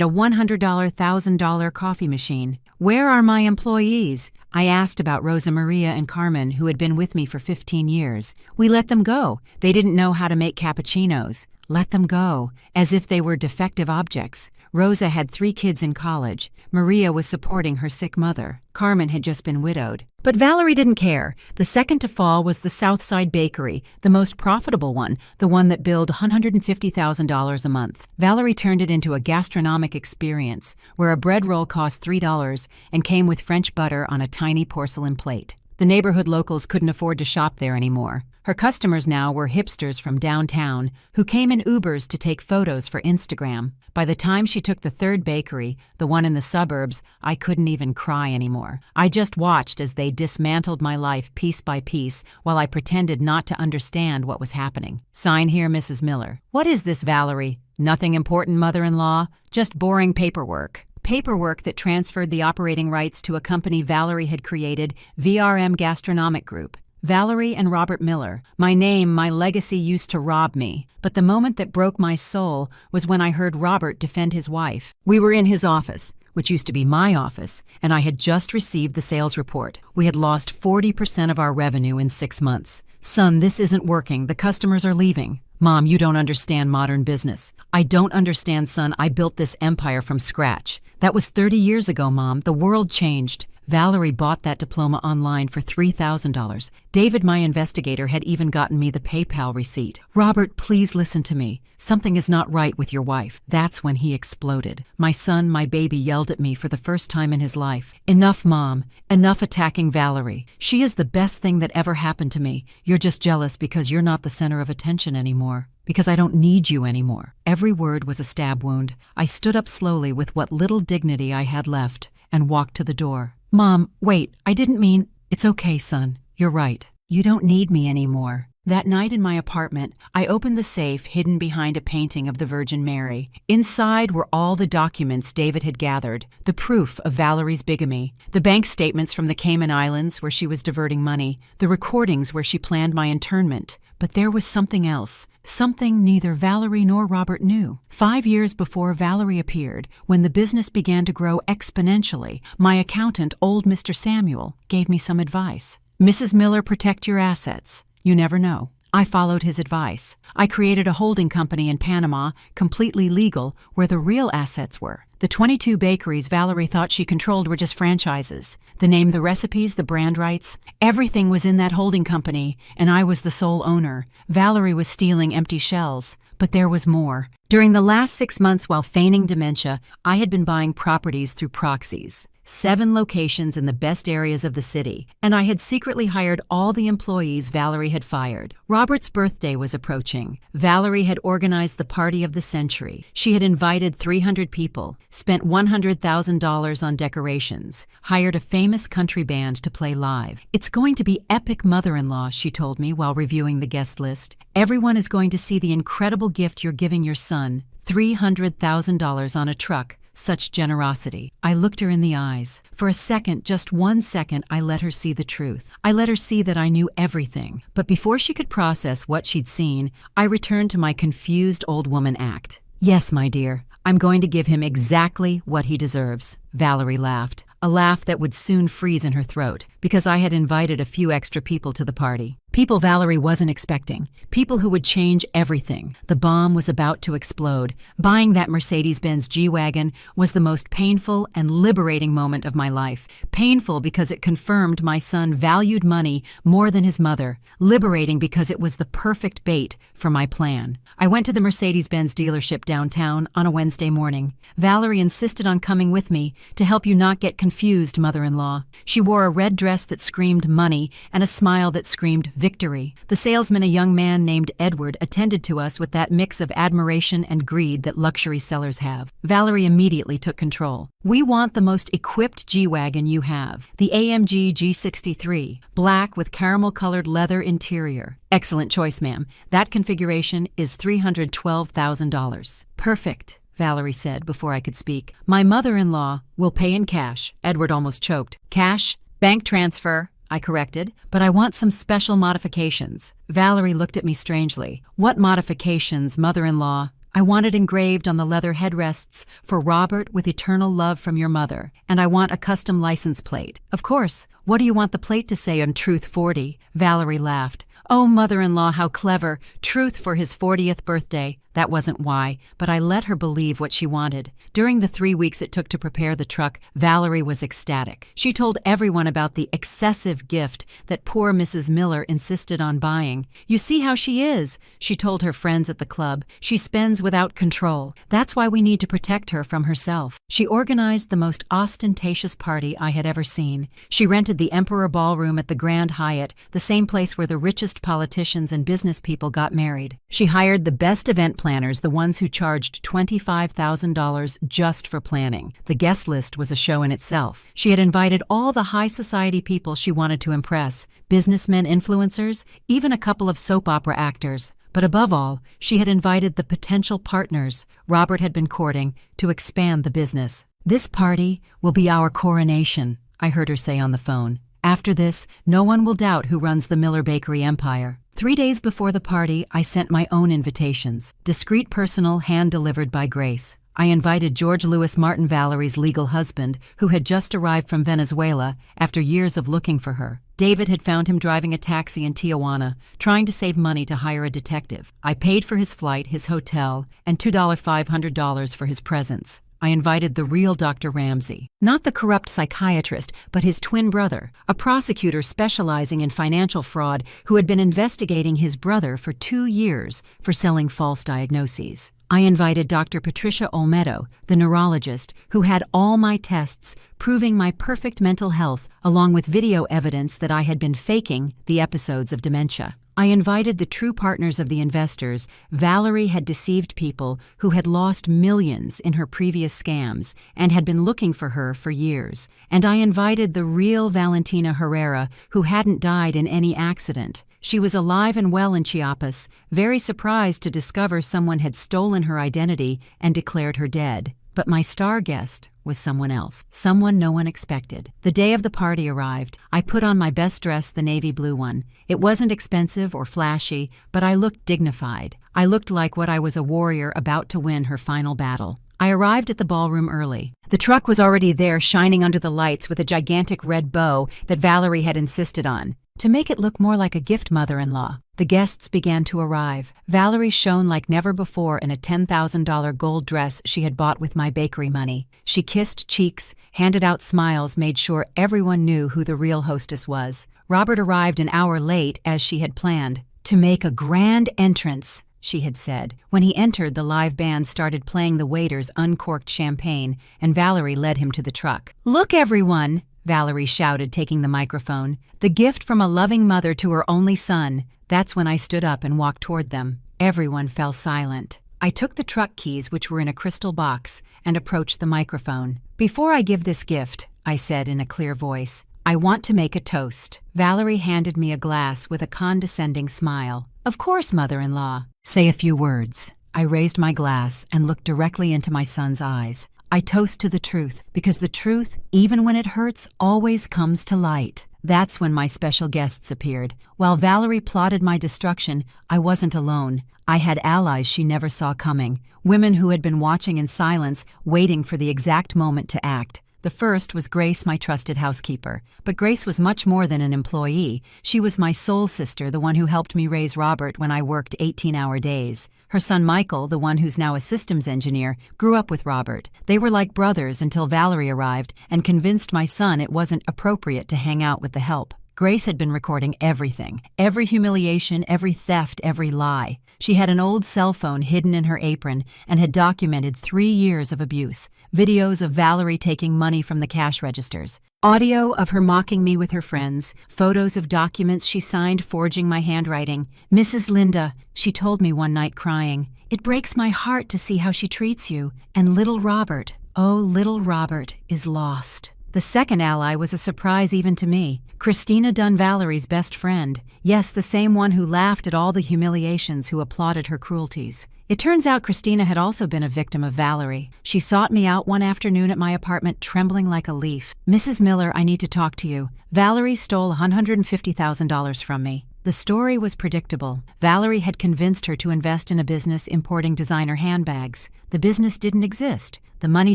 a $100,000 $1,000 coffee machine. "Where are my employees?" I asked about Rosa Maria and Carmen, who had been with me for 15 years. "We let them go. They didn't know how to make cappuccinos." Let them go, as if they were defective objects. Rosa had 3 kids in college. Maria was supporting her sick mother. Carmen had just been widowed. But Valerie didn't care. The second to fall was the Southside Bakery, the most profitable one, the one that billed $150,000 a month. Valerie turned it into a gastronomic experience, where a bread roll cost $3 and came with French butter on a tiny porcelain plate. The neighborhood locals couldn't afford to shop there anymore. Her customers now were hipsters from downtown who came in Ubers to take photos for Instagram. By the time she took the 3rd bakery, the one in the suburbs, I couldn't even cry anymore. I just watched as they dismantled my life piece by piece while I pretended not to understand what was happening. Sign here, Mrs. Miller. What is this, Valerie? Nothing important, mother-in-law? Just boring paperwork. Paperwork that transferred the operating rights to a company Valerie had created, VRM Gastronomic Group. Valerie and Robert Miller. My name, my legacy used to rob me. But the moment that broke my soul was when I heard Robert defend his wife. We were in his office, which used to be my office, and I had just received the sales report. We had lost 40% of our revenue in 6 months. Son, this isn't working. The customers are leaving. Mom, you don't understand modern business. I don't understand, son. I built this empire from scratch. That was 30 years ago, Mom. The world changed. Valerie bought that diploma online for $3,000. David, my investigator, had even gotten me the PayPal receipt. Robert, please listen to me. Something is not right with your wife. That's when he exploded. My son, my baby, yelled at me for the first time in his life. Enough, Mom. Enough attacking Valerie. She is the best thing that ever happened to me. You're just jealous because you're not the center of attention anymore. Because I don't need you anymore. Every word was a stab wound. I stood up slowly with what little dignity I had left and walked to the door. Mom, wait, I didn't mean... It's okay, son. You're right. You don't need me anymore. That night in my apartment, I opened the safe hidden behind a painting of the Virgin Mary. Inside were all the documents David had gathered, the proof of Valerie's bigamy, the bank statements from the Cayman Islands where she was diverting money, the recordings where she planned my internment. But there was something else, something neither Valerie nor Robert knew. 5 years before Valerie appeared, when the business began to grow exponentially, my accountant, old Mr. Samuel, gave me some advice. Mrs. Miller, protect your assets. You never know. I followed his advice. I created a holding company in Panama, completely legal, where the real assets were. The 22 bakeries Valerie thought she controlled were just franchises. The name, the recipes, the brand rights, everything was in that holding company, and I was the sole owner. Valerie was stealing empty shells. But there was more. During the last 6 months while feigning dementia, I had been buying properties through proxies. 7 locations in the best areas of the city, and I had secretly hired all the employees Valerie had fired. Robert's birthday was approaching. Valerie had organized the party of the century. She had invited 300 people, spent $100,000 on decorations, hired a famous country band to play live. It's going to be epic, mother-in-law, she told me while reviewing the guest list. Everyone is going to see the incredible gift you're giving your son, $300,000 on a truck. Such generosity. I looked her in the eyes. For a second, just 1 second, I let her see the truth. I let her see that I knew everything. But before she could process what she'd seen, I returned to my confused old woman act. Yes, my dear, I'm going to give him exactly what he deserves. Valerie laughed, a laugh that would soon freeze in her throat, because I had invited a few extra people to the party. People Valerie wasn't expecting. People who would change everything. The bomb was about to explode. Buying that Mercedes-Benz G-Wagon was the most painful and liberating moment of my life. Painful because it confirmed my son valued money more than his mother. Liberating because it was the perfect bait for my plan. I went to the Mercedes-Benz dealership downtown on a Wednesday morning. Valerie insisted on coming with me to help you not get confused, mother-in-law. She wore a red dress that screamed money and a smile that screamed victory. The salesman, a young man named Edward, attended to us with that mix of admiration and greed that luxury sellers have. Valerie immediately took control. We want the most equipped G-Wagon you have. The AMG G63, black with caramel-colored leather interior. Excellent choice, ma'am. That configuration is $312,000. Perfect, Valerie said before I could speak. My mother-in-law will pay in cash. Edward almost choked. Cash? Bank transfer, I corrected, but I want some special modifications. Valerie looked at me strangely. What modifications, mother-in-law? I want it engraved on the leather headrests for Robert with eternal love from your mother, and I want a custom license plate. Of course. What do you want the plate to say on Truth 40? Valerie laughed. Oh, mother-in-law, how clever. Truth for his 40th birthday. That wasn't why, but I let her believe what she wanted. During the 3 weeks it took to prepare the truck, Valerie was ecstatic. She told everyone about the excessive gift that poor Mrs. Miller insisted on buying. "You see how she is," she told her friends at the club. "She spends without control. That's why we need to protect her from herself." She organized the most ostentatious party I had ever seen. She rented the Emperor Ballroom at the Grand Hyatt, the same place where the richest politicians and business people got married. She hired the best event planners, the ones who charged $25,000 just for planning. The guest list was a show in itself. She had invited all the high society people she wanted to impress, businessmen, influencers, even a couple of soap opera actors. But above all, she had invited the potential partners Robert had been courting to expand the business. "This party will be our coronation," I heard her say on the phone. "After this, no one will doubt who runs the Miller Bakery empire." 3 days before the party, I sent my own invitations, discreet, personal, hand-delivered by Grace. I invited George Louis Martin, Valerie's legal husband, who had just arrived from Venezuela after years of looking for her. David had found him driving a taxi in Tijuana, trying to save money to hire a detective. I paid for his flight, his hotel, and $2,500 for his presence. I invited the real Dr. Ramsey, not the corrupt psychiatrist, but his twin brother, a prosecutor specializing in financial fraud who had been investigating his brother for 2 years for selling false diagnoses. I invited Dr. Patricia Olmedo, the neurologist, who had all my tests proving my perfect mental health, along with video evidence that I had been faking the episodes of dementia. I invited the true partners of the investors. Valerie had deceived people who had lost millions in her previous scams and had been looking for her for years. And I invited the real Valentina Herrera, who hadn't died in any accident. She was alive and well in Chiapas, very surprised to discover someone had stolen her identity and declared her dead. But my star guest was someone else, someone no one expected. The day of the party arrived. I put on my best dress, the navy blue one. It wasn't expensive or flashy, but I looked dignified. I looked like what I was, a warrior about to win her final battle. I arrived at the ballroom early. The truck was already there, shining under the lights with a gigantic red bow that Valerie had insisted on, to make it look more like a gift mother-in-law. The guests began to arrive. Valerie shone like never before in a $10,000 gold dress she had bought with my bakery money. She kissed cheeks, handed out smiles, made sure everyone knew who the real hostess was. Robert arrived an hour late, as she had planned. "To make a grand entrance," she had said. When he entered, the live band started playing the waiter's uncorked champagne, and Valerie led him to the truck. "Look, everyone," Valerie shouted, taking the microphone. "The gift from a loving mother to her only son." That's when I stood up and walked toward them. Everyone fell silent. I took the truck keys, which were in a crystal box, and approached the microphone. "Before I give this gift," I said in a clear voice, "I want to make a toast." Valerie handed me a glass with a condescending smile. "Of course, mother-in-law. Say a few words." I raised my glass and looked directly into my son's eyes. "I toast to the truth, because the truth, even when it hurts, always comes to light." That's when my special guests appeared. While Valerie plotted my destruction, I wasn't alone. I had allies she never saw coming, women who had been watching in silence, waiting for the exact moment to act. The first was Grace, my trusted housekeeper. But Grace was much more than an employee. She was my soul sister, the one who helped me raise Robert when I worked 18-hour days. Her son Michael, the one who's now a systems engineer, grew up with Robert. They were like brothers until Valerie arrived and convinced my son it wasn't appropriate to hang out with the help. Grace had been recording everything, every humiliation, every theft, every lie. She had an old cell phone hidden in her apron and had documented 3 years of abuse, videos of Valerie taking money from the cash registers, audio of her mocking me with her friends, photos of documents she signed forging my handwriting. "Mrs. Linda," she told me one night crying, "it breaks my heart to see how she treats you. And little Robert, oh, little Robert is lost." The second ally was a surprise even to me. Christina Dunn, Valerie's best friend. Yes, the same one who laughed at all the humiliations, who applauded her cruelties. It turns out Christina had also been a victim of Valerie. She sought me out one afternoon at my apartment, trembling like a leaf. "Mrs. Miller, I need to talk to you. Valerie stole $150,000 from me." The story was predictable. Valerie had convinced her to invest in a business importing designer handbags. The business didn't exist. The money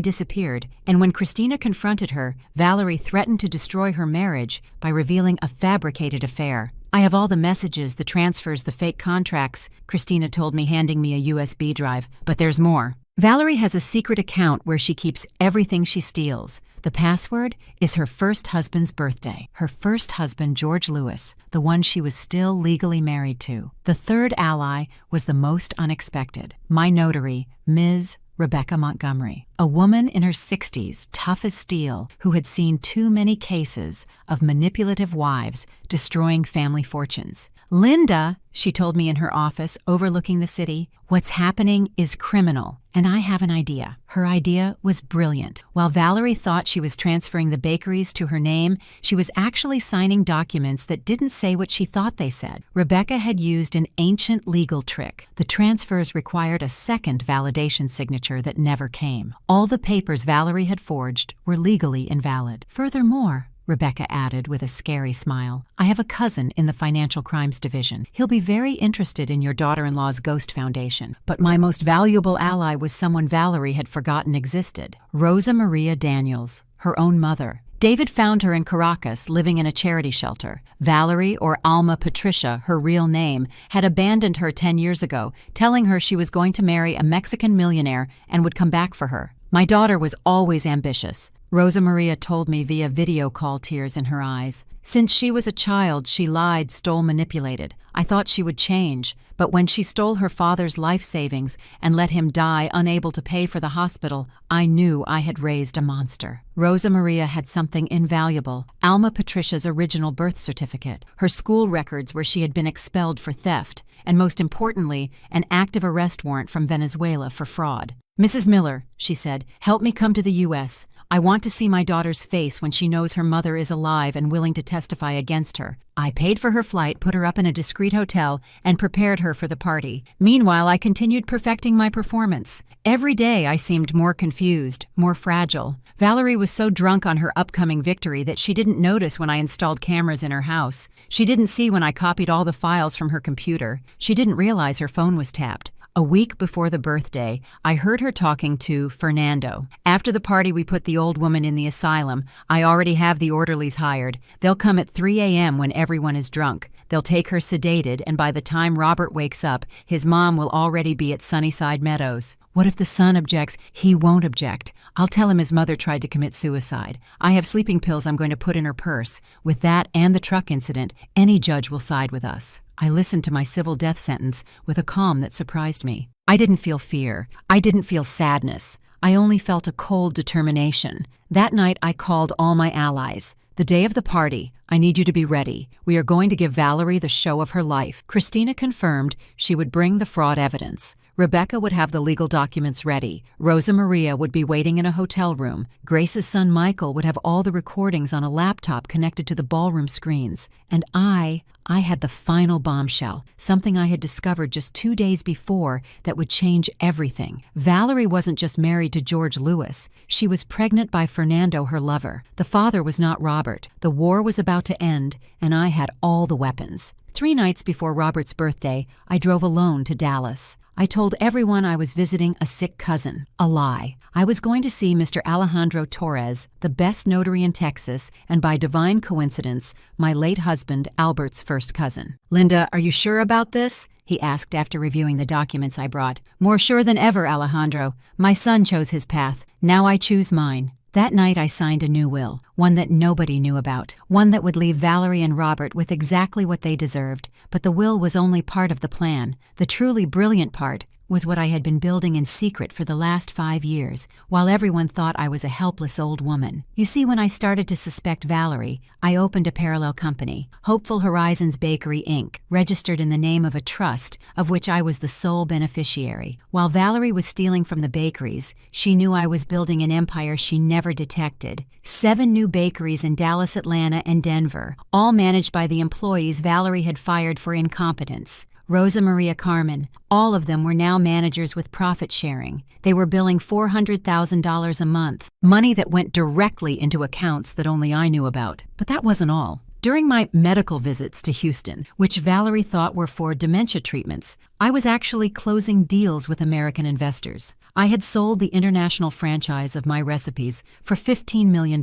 disappeared, and when Christina confronted her, Valerie threatened to destroy her marriage by revealing a fabricated affair. I have all the messages, the transfers, the fake contracts, Christina told me, handing me a USB drive. But there's more. Valerie has a secret account where she keeps everything she steals. The password is her first husband's birthday. Her first husband, George Lewis, the one she was still legally married to. The third ally was the most unexpected. My notary, Ms. Rebecca Montgomery, a woman in her 60s, tough as steel, who had seen too many cases of manipulative wives destroying family fortunes. Linda, she told me in her office overlooking the city, what's happening is criminal, and I have an idea. Her idea was brilliant. While Valerie thought she was transferring the bakeries to her name, she was actually signing documents that didn't say what she thought they said. Rebecca had used an ancient legal trick. The transfers required a second validation signature that never came. All the papers Valerie had forged were legally invalid. Furthermore, Rebecca added with a scary smile, I have a cousin in the Financial Crimes Division. He'll be very interested in your daughter-in-law's ghost foundation. But my most valuable ally was someone Valerie had forgotten existed. Rosa Maria Daniels, her own mother. David found her in Caracas, living in a charity shelter. Valerie, or Alma Patricia, her real name, had abandoned her 10 years ago, telling her she was going to marry a Mexican millionaire and would come back for her. My daughter was always ambitious. Rosa Maria told me via video call, tears in her eyes. Since she was a child, she lied, stole, manipulated. I thought she would change, but when she stole her father's life savings and let him die unable to pay for the hospital, I knew I had raised a monster. Rosa Maria had something invaluable, Alma Patricia's original birth certificate, her school records where she had been expelled for theft, and most importantly, an active arrest warrant from Venezuela for fraud. Mrs. Miller, she said, help me come to the U.S. I want to see my daughter's face when she knows her mother is alive and willing to testify against her. I paid for her flight, put her up in a discreet hotel, and prepared her for the party. Meanwhile, I continued perfecting my performance. Every day I seemed more confused, more fragile. Valerie was so drunk on her upcoming victory that she didn't notice when I installed cameras in her house. She didn't see when I copied all the files from her computer. She didn't realize her phone was tapped. A week before the birthday, I heard her talking to Fernando. After the party, we put the old woman in the asylum. I already have the orderlies hired. They'll come at 3 a.m. when everyone is drunk. They'll take her sedated, and by the time Robert wakes up, his mom will already be at Sunnyside Meadows. What if the son objects? He won't object. I'll tell him his mother tried to commit suicide. I have sleeping pills I'm going to put in her purse. With that and the truck incident, any judge will side with us. I listened to my civil death sentence with a calm that surprised me. I didn't feel fear. I didn't feel sadness. I only felt a cold determination. That night, I called all my allies. The day of the party, I need you to be ready. We are going to give Valerie the show of her life. Christina confirmed she would bring the fraud evidence. Rebecca would have the legal documents ready. Rosa Maria would be waiting in a hotel room. Grace's son Michael would have all the recordings on a laptop connected to the ballroom screens. And I had the final bombshell, something I had discovered just 2 days before that would change everything. Valerie wasn't just married to George Lewis. She was pregnant by Fernando, her lover. The father was not Robert. The war was about to end, and I had all the weapons. 3 nights before Robert's birthday, I drove alone to Dallas. I told everyone I was visiting a sick cousin. A lie. I was going to see Mr. Alejandro Torres, the best notary in Texas, and by divine coincidence, my late husband, Albert's first cousin. Linda, are you sure about this? He asked after reviewing the documents I brought. More sure than ever, Alejandro. My son chose his path. Now I choose mine. That night I signed a new will, one that nobody knew about, one that would leave Valerie and Robert with exactly what they deserved. But the will was only part of the plan. The truly brilliant part was what I had been building in secret for the last 5 years, while everyone thought I was a helpless old woman. You see, when I started to suspect Valerie, I opened a parallel company, Hopeful Horizons Bakery, Inc., registered in the name of a trust, of which I was the sole beneficiary. While Valerie was stealing from the bakeries, she knew I was building an empire she never detected. 7 new bakeries in Dallas, Atlanta, and Denver, all managed by the employees Valerie had fired for incompetence. Rosa Maria Carmen, all of them were now managers with profit sharing. They were billing $400,000 a month, money that went directly into accounts that only I knew about. But that wasn't all. During my medical visits to Houston, which Valerie thought were for dementia treatments, I was actually closing deals with American investors. I had sold the international franchise of my recipes for $15 million.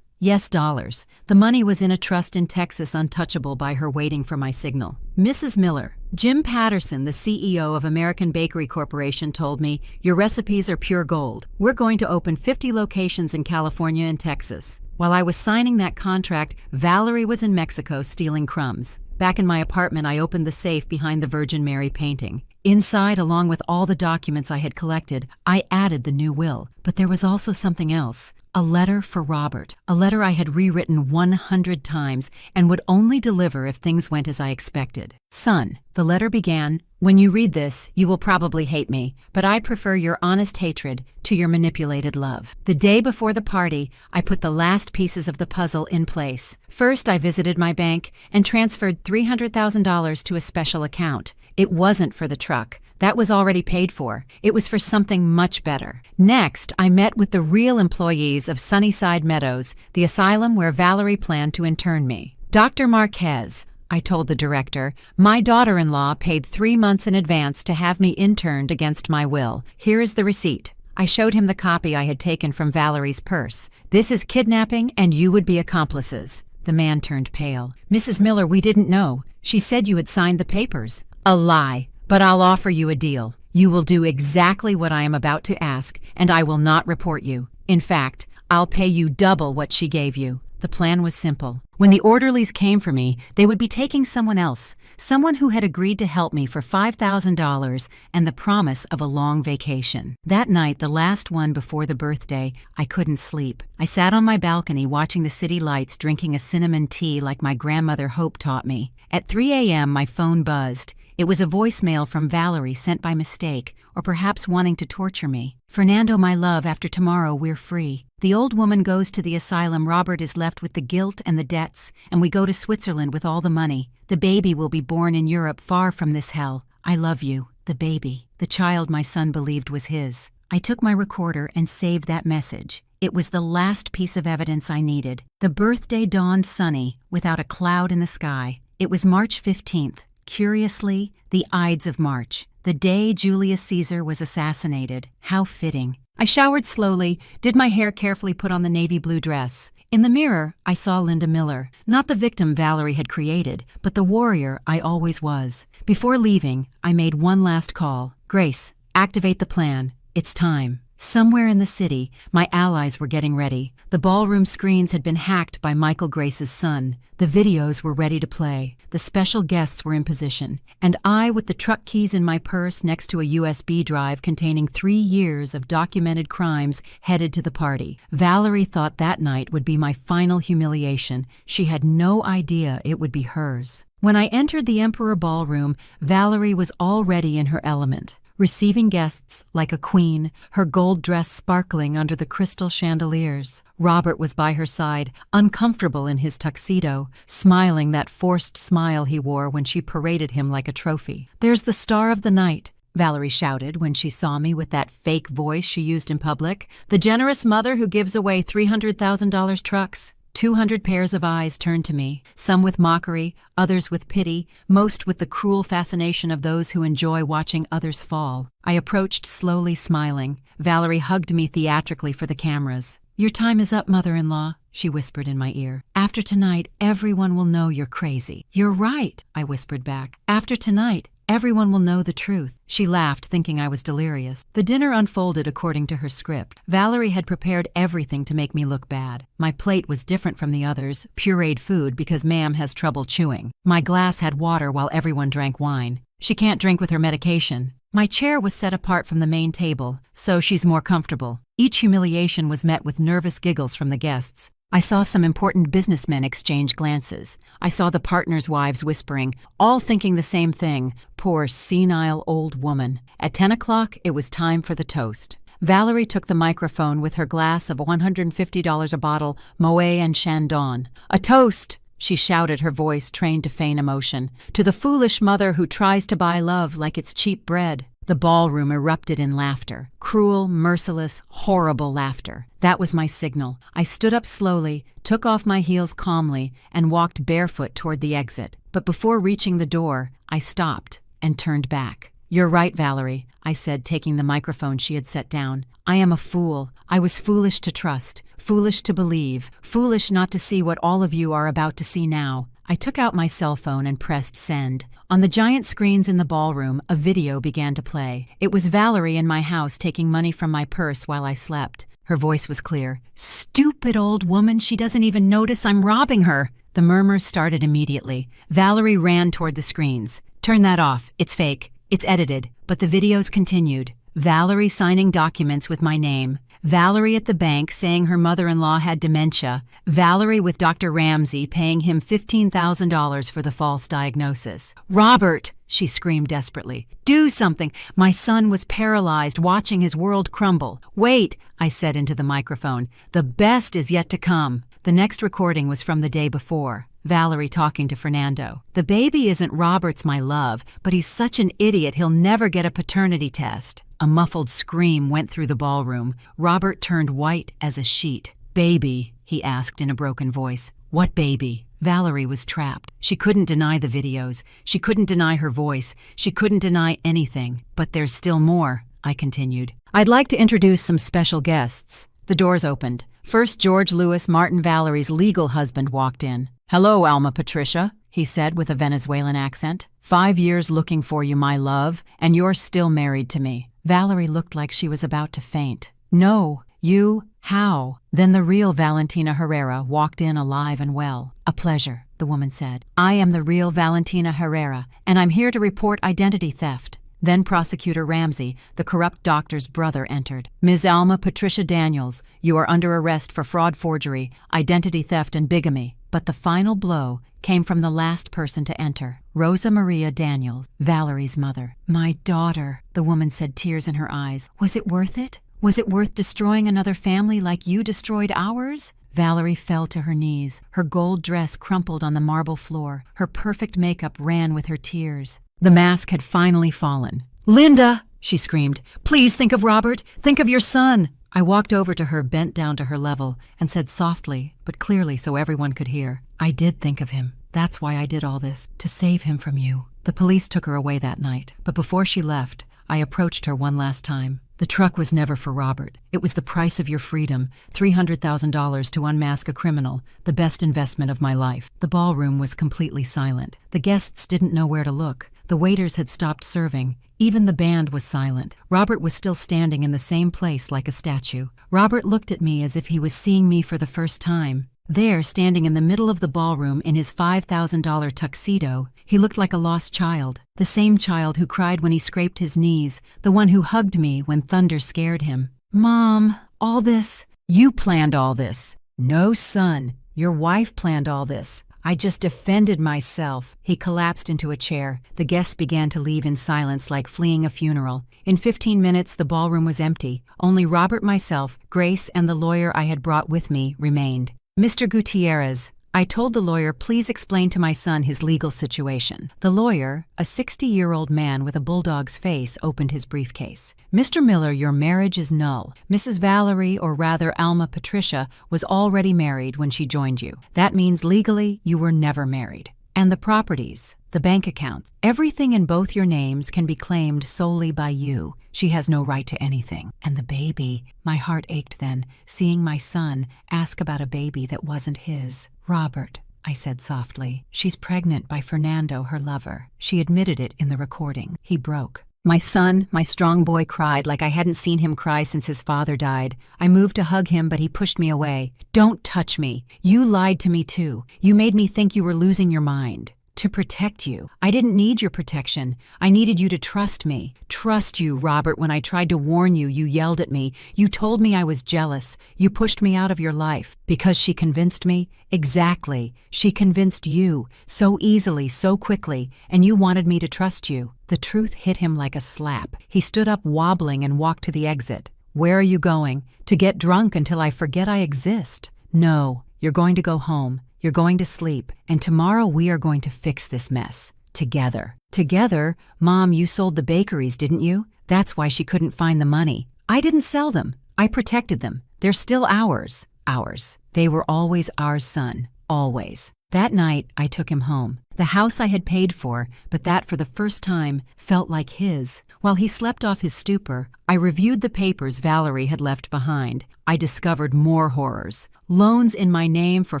Yes, dollars. The money was in a trust in Texas, untouchable by her, waiting for my signal. Mrs. Miller, Jim Patterson, the CEO of American Bakery Corporation, told me, "Your recipes are pure gold. We're going to open 50 locations in California and Texas." While I was signing that contract, Valerie was in Mexico stealing crumbs. Back in my apartment, I opened the safe behind the Virgin Mary painting. Inside, along with all the documents I had collected, I added the new will. But there was also something else. A letter for Robert. A letter I had rewritten 100 times and would only deliver if things went as I expected. "Son," the letter began, "when you read this, you will probably hate me, but I prefer your honest hatred to your manipulated love. The day before the party, I put the last pieces of the puzzle in place. First, I visited my bank and transferred $300,000 to a special account. It wasn't for the truck. That was already paid for. It was for something much better. Next, I met with the real employees of Sunnyside Meadows, the asylum where Valerie planned to intern me. Dr. Marquez, I told the director, my daughter-in-law paid 3 months in advance to have me interned against my will. Here is the receipt." I showed him the copy I had taken from Valerie's purse. "This is kidnapping, and you would be accomplices." The man turned pale. "Mrs. Miller, we didn't know. She said you had signed the papers." "A lie. But I'll offer you a deal. You will do exactly what I am about to ask, and I will not report you. In fact, I'll pay you double what she gave you." The plan was simple. When the orderlies came for me, they would be taking someone else, someone who had agreed to help me for $5,000 and the promise of a long vacation. That night, the last one before the birthday, I couldn't sleep. I sat on my balcony watching the city lights, drinking a cinnamon tea like my grandmother Hope taught me. At 3 a.m., my phone buzzed. It was a voicemail from Valerie sent by mistake, or perhaps wanting to torture me. "Fernando, my love, after tomorrow we're free. The old woman goes to the asylum, Robert is left with the guilt and the debts, and we go to Switzerland with all the money. The baby will be born in Europe, far from this hell. I love you." The baby. The child my son believed was his. I took my recorder and saved that message. It was the last piece of evidence I needed. The birthday dawned sunny, without a cloud in the sky. It was March 15th. Curiously, the Ides of March, the day Julius Caesar was assassinated. How fitting. I showered slowly, did my hair carefully, put on the navy blue dress. In the mirror, I saw Linda Miller, not the victim Valerie had created, but the warrior I always was. Before leaving, I made one last call. "Grace, activate the plan. It's time." Somewhere in the city, my allies were getting ready. The ballroom screens had been hacked by Michael Grace's son. The videos were ready to play. The special guests were in position. And I, with the truck keys in my purse next to a USB drive containing 3 years of documented crimes, headed to the party. Valerie thought that night would be my final humiliation. She had no idea it would be hers. When I entered the Emperor Ballroom, Valerie was already in her element, receiving guests like a queen, her gold dress sparkling under the crystal chandeliers. Robert was by her side, uncomfortable in his tuxedo, smiling that forced smile he wore when she paraded him like a trophy. "There's the star of the night," Valerie shouted when she saw me with that fake voice she used in public. "The generous mother who gives away $300,000 trucks." 200 pairs of eyes turned to me, some with mockery, others with pity, most with the cruel fascination of those who enjoy watching others fall. I approached slowly, smiling. Valerie hugged me theatrically for the cameras. "Your time is up, mother-in-law," she whispered in my ear. "After tonight, everyone will know you're crazy." "You're right," I whispered back. "After tonight, everyone will know the truth." She laughed, thinking I was delirious. The dinner unfolded according to her script. Valerie had prepared everything to make me look bad. My plate was different from the others, pureed food because Ma'am has trouble chewing. My glass had water while everyone drank wine. She can't drink with her medication. My chair was set apart from the main table, so she's more comfortable. Each humiliation was met with nervous giggles from the guests. I saw some important businessmen exchange glances. I saw the partners' wives whispering, all thinking the same thing. Poor, senile old woman. At 10 o'clock, it was time for the toast. Valerie took the microphone with her glass of $150 a bottle, Moet and Chandon. "A toast!" she shouted, her voice trained to feign emotion. "To the foolish mother who tries to buy love like it's cheap bread." The ballroom erupted in laughter. Cruel, merciless, horrible laughter. That was my signal. I stood up slowly, took off my heels calmly, and walked barefoot toward the exit. But before reaching the door, I stopped and turned back. "You're right, Valerie," I said, taking the microphone she had set down. "I am a fool. I was foolish to trust, foolish to believe, foolish not to see what all of you are about to see now." I took out my cell phone and pressed send. On the giant screens in the ballroom, a video began to play. It was Valerie in my house taking money from my purse while I slept. Her voice was clear. "Stupid old woman, she doesn't even notice I'm robbing her." The murmurs started immediately. Valerie ran toward the screens. "Turn that off. It's fake. It's edited." But the videos continued. Valerie signing documents with my name. Valerie at the bank saying her mother-in-law had dementia. Valerie with Dr. Ramsey paying him $15,000 for the false diagnosis. "Robert!" she screamed desperately. "Do something! My son was paralyzed watching his world crumble." "Wait," I said into the microphone. "The best is yet to come." The next recording was from the day before. Valerie talking to Fernando. "The baby isn't Robert's, my love, but he's such an idiot he'll never get a paternity test." A muffled scream went through the ballroom. Robert turned white as a sheet. "Baby?" he asked in a broken voice. "What baby?" Valerie was trapped. She couldn't deny the videos. She couldn't deny her voice. She couldn't deny anything. "But there's still more," I continued. "I'd like to introduce some special guests." The doors opened. First, George Louis Martin, Valerie's legal husband, walked in. "Hello, Alma Patricia," he said with a Venezuelan accent. "5 years looking for you, my love, and you're still married to me." Valerie looked like she was about to faint. "No, you? How?" Then the real Valentina Herrera walked in alive and well. "A pleasure," the woman said. "I am the real Valentina Herrera, and I'm here to report identity theft." Then Prosecutor Ramsey, the corrupt doctor's brother, entered. "Ms. Alma Patricia Daniels, you are under arrest for fraud, forgery, identity theft, and bigamy." But the final blow came from the last person to enter, Rosa Maria Daniels, Valerie's mother. "My daughter," the woman said, tears in her eyes. "Was it worth it? Was it worth destroying another family like you destroyed ours?" Valerie fell to her knees. Her gold dress crumpled on the marble floor. Her perfect makeup ran with her tears. The mask had finally fallen. "Linda!" she screamed. "Please think of Robert. Think of your son." I walked over to her, bent down to her level, and said softly, but clearly so everyone could hear, "I did think of him. That's why I did all this, to save him from you." The police took her away that night, but before she left, I approached her one last time. "The truck was never for Robert. It was the price of your freedom, $300,000 to unmask a criminal, the best investment of my life." The ballroom was completely silent. The guests didn't know where to look. The waiters had stopped serving. Even the band was silent. Robert was still standing in the same place like a statue. Robert looked at me as if he was seeing me for the first time. There, standing in the middle of the ballroom in his $5,000 tuxedo, he looked like a lost child. The same child who cried when he scraped his knees, the one who hugged me when thunder scared him. "Mom, all this, you planned all this." "No, son, your wife planned all this. I just defended myself." He collapsed into a chair. The guests began to leave in silence like fleeing a funeral. In 15 minutes, the ballroom was empty. Only Robert, myself, Grace, and the lawyer I had brought with me remained. "Mr. Gutierrez," I told the lawyer, "please explain to my son his legal situation." The lawyer, a 60-year-old man with a bulldog's face, opened his briefcase. "Mr. Miller, your marriage is null. Mrs. Valerie, or rather Alma Patricia, was already married when she joined you. That means legally you were never married. And the properties, the bank accounts, everything in both your names can be claimed solely by you. She has no right to anything. And the baby," my heart ached then, seeing my son ask about a baby that wasn't his. "Robert," I said softly, "she's pregnant by Fernando, her lover. She admitted it in the recording." He broke. My son, my strong boy, cried like I hadn't seen him cry since his father died. I moved to hug him, but he pushed me away. "Don't touch me. You lied to me too. You made me think you were losing your mind. To protect you. I didn't need your protection. I needed you to trust me. Trust you, Robert. When I tried to warn you, you yelled at me. You told me I was jealous. You pushed me out of your life. Because she convinced me? Exactly. She convinced you. So easily, so quickly. And you wanted me to trust you." The truth hit him like a slap. He stood up wobbling and walked to the exit. "Where are you going? To get drunk until I forget I exist?" "No. You're going to go home. You're going to sleep, and tomorrow we are going to fix this mess. Together." "Together? Mom, you sold the bakeries, didn't you? That's why she couldn't find the money." "I didn't sell them. I protected them. They're still ours." "Ours. They were always ours, son. Always." That night, I took him home. The house I had paid for, but that for the first time felt like his. While he slept off his stupor, I reviewed the papers Valerie had left behind. I discovered more horrors. Loans in my name for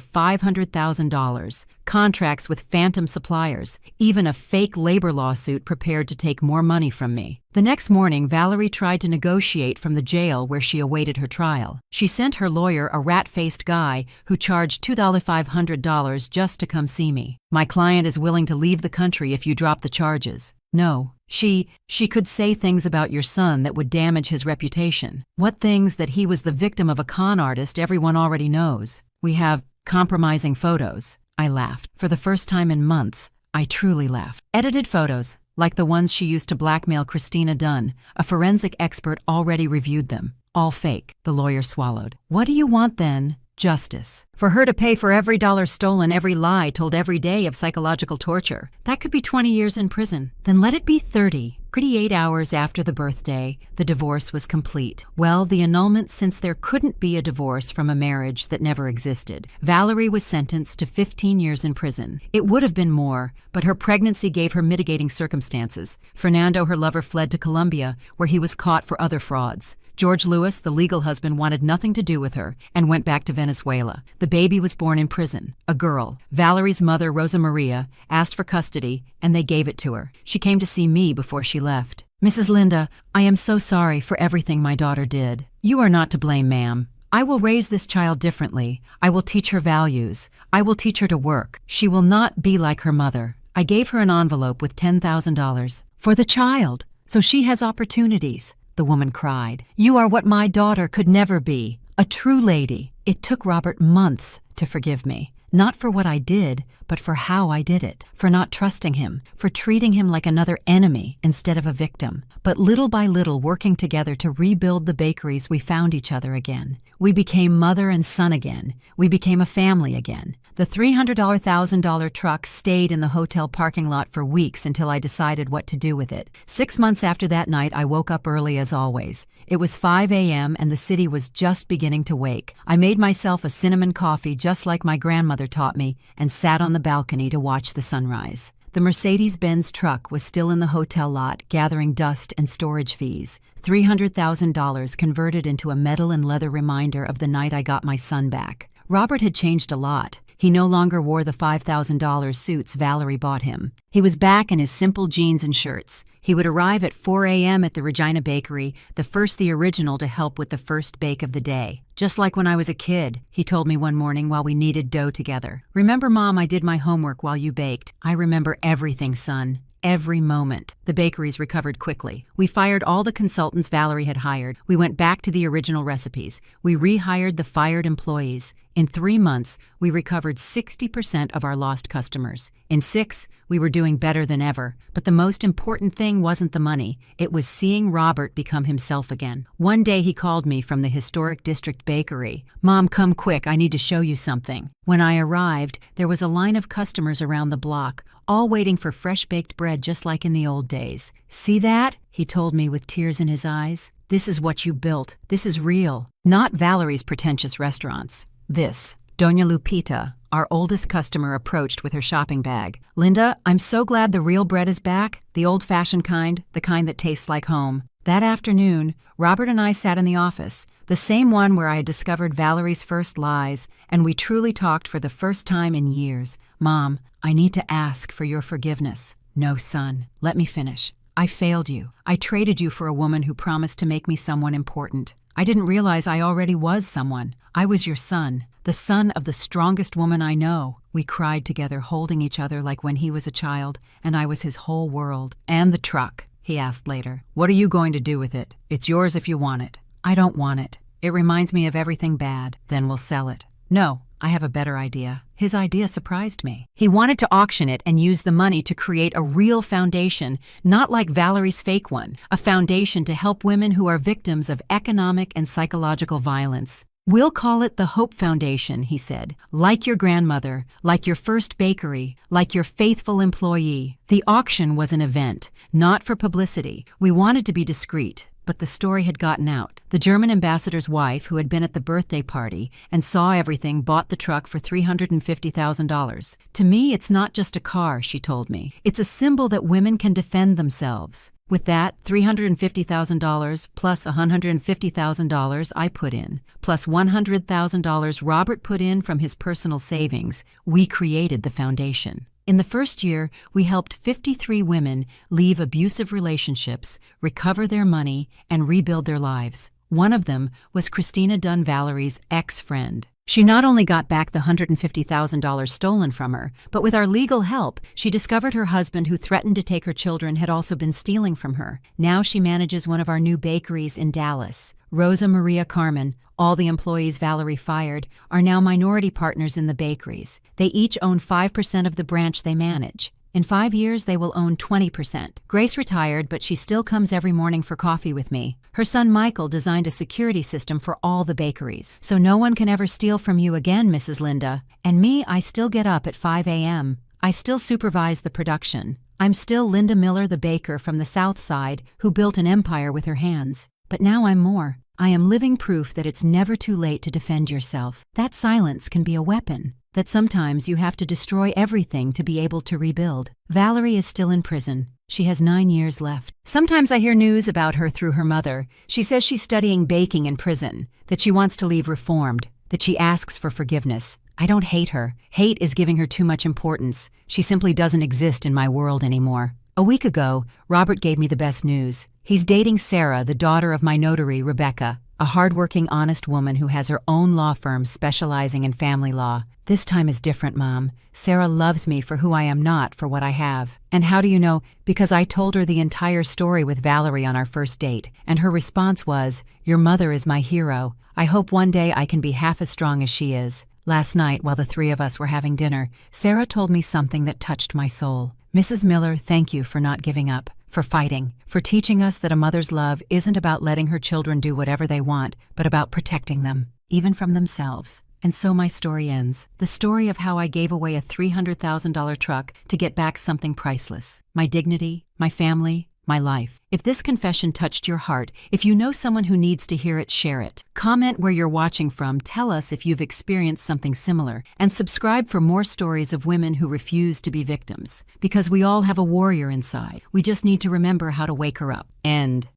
$500,000, contracts with phantom suppliers, even a fake labor lawsuit prepared to take more money from me. The next morning, Valerie tried to negotiate from the jail where she awaited her trial. She sent her lawyer a rat-faced guy who charged $2,500 just to come see me. My client is willing to leave the country if you drop the charges. No, she could say things about your son that would damage his reputation. What things? That he was the victim of a con artist everyone already knows. We have compromising photos. I laughed. For the first time in months, I truly laughed. Edited photos, like the ones she used to blackmail Christina Dunn. A forensic expert already reviewed them. All fake. The lawyer swallowed. What do you want then? Justice. For her to pay for every dollar stolen, every lie told every day of psychological torture. That could be 20 years in prison. Then let it be 30. Pretty 8 hours after the birthday, the divorce was complete. Well, the annulment, since there couldn't be a divorce from a marriage that never existed. Valerie was sentenced to 15 years in prison. It would have been more, but her pregnancy gave her mitigating circumstances. Fernando, her lover, fled to Colombia, where he was caught for other frauds. George Lewis, the legal husband, wanted nothing to do with her and went back to Venezuela. The baby was born in prison, a girl. Valerie's mother, Rosa Maria, asked for custody, and they gave it to her. She came to see me before she left. Mrs. Linda, I am so sorry for everything my daughter did. You are not to blame, ma'am. I will raise this child differently. I will teach her values. I will teach her to work. She will not be like her mother. I gave her an envelope with $10,000 for the child, so she has opportunities. The woman cried. You are what my daughter could never be, a true lady. It took Robert months to forgive me, not for what I did, but for how I did it, for not trusting him, for treating him like another enemy instead of a victim. But little by little, working together to rebuild the bakeries, we found each other again. We became mother and son again. We became a family again. The $300,000 truck stayed in the hotel parking lot for weeks until I decided what to do with it. 6 months after that night, I woke up early as always. It was 5 a.m. and the city was just beginning to wake. I made myself a cinnamon coffee just like my grandmother taught me and sat on the balcony to watch the sunrise. The Mercedes-Benz truck was still in the hotel lot, gathering dust and storage fees. $300,000 converted into a metal and leather reminder of the night I got my son back. Robert had changed a lot. He no longer wore the $5,000 suits Valerie bought him. He was back in his simple jeans and shirts. He would arrive at 4 a.m. at the Regina Bakery, the original to help with the first bake of the day. Just like when I was a kid, he told me one morning while we kneaded dough together. Remember, Mom, I did my homework while you baked. I remember everything, son. Every moment. The bakeries recovered quickly. We fired all the consultants Valerie had hired. We went back to the original recipes. We rehired the fired employees. In 3 months, we recovered 60% of our lost customers. In 6, we were doing better than ever. But the most important thing wasn't the money. It was seeing Robert become himself again. One day he called me from the historic district bakery. Mom, come quick, I need to show you something. When I arrived, there was a line of customers around the block, all waiting for fresh-baked bread just like in the old days. See that? He told me with tears in his eyes. This is what you built. This is real. Not Valerie's pretentious restaurants. This. Doña Lupita, our oldest customer, approached with her shopping bag. Linda, I'm so glad the real bread is back. The old-fashioned kind, the kind that tastes like home. That afternoon, Robert and I sat in the office, the same one where I had discovered Valerie's first lies, and we truly talked for the first time in years. Mom, I need to ask for your forgiveness. No, son. Let me finish. I failed you. I traded you for a woman who promised to make me someone important. I didn't realize I already was someone. I was your son, the son of the strongest woman I know. We cried together, holding each other like when he was a child, and I was his whole world. And the truck, he asked later. What are you going to do with it? It's yours if you want it. I don't want it. It reminds me of everything bad. Then we'll sell it. No, I have a better idea. His idea surprised me. He wanted to auction it and use the money to create a real foundation, not like Valerie's fake one, a foundation to help women who are victims of economic and psychological violence. We'll call it the Hope Foundation, he said. Like your grandmother, like your first bakery, like your faithful employee. The auction was an event, not for publicity. We wanted to be discreet, but the story had gotten out. The German ambassador's wife, who had been at the birthday party and saw everything, bought the truck for $350,000. "To me, it's not just a car," she told me. "It's a symbol that women can defend themselves." With that $350,000 plus $150,000 I put in, plus $100,000 Robert put in from his personal savings, we created the foundation. In the first year, we helped 53 women leave abusive relationships, recover their money, and rebuild their lives. One of them was Christina Dunn Valerie's ex-friend. She not only got back the $150,000 stolen from her, but with our legal help, she discovered her husband, who threatened to take her children, had also been stealing from her. Now she manages one of our new bakeries in Dallas. Rosa Maria Carmen, all the employees Valerie fired, are now minority partners in the bakeries. They each own 5% of the branch they manage. In 5 years, they will own 20%. Grace retired, but she still comes every morning for coffee with me. Her son Michael designed a security system for all the bakeries, so no one can ever steal from you again, Mrs. Linda. And me, I still get up at 5 a.m. I still supervise the production. I'm still Linda Miller, the baker from the South Side, who built an empire with her hands. But now I'm more. I am living proof that it's never too late to defend yourself. That silence can be a weapon. That sometimes you have to destroy everything to be able to rebuild. Valerie is still in prison. She has 9 years left. Sometimes I hear news about her through her mother. She says she's studying baking in prison, that she wants to leave reformed, that she asks for forgiveness. I don't hate her. Hate is giving her too much importance. She simply doesn't exist in my world anymore. A week ago, Robert gave me the best news. He's dating Sarah, the daughter of my notary, Rebecca, a hardworking, honest woman who has her own law firm specializing in family law. This time is different, Mom. Sarah loves me for who I am, not for what I have. And how do you know? Because I told her the entire story with Valerie on our first date, and her response was, "Your mother is my hero. I hope one day I can be half as strong as she is." Last night, while the three of us were having dinner, Sarah told me something that touched my soul. "Mrs. Miller, thank you for not giving up, for fighting, for teaching us that a mother's love isn't about letting her children do whatever they want, but about protecting them, even from themselves." And so my story ends. The story of how I gave away a $300,000 truck to get back something priceless. My dignity, my family, my life. If this confession touched your heart, if you know someone who needs to hear it, share it. Comment where you're watching from, tell us if you've experienced something similar, and subscribe for more stories of women who refuse to be victims. Because we all have a warrior inside. We just need to remember how to wake her up. End.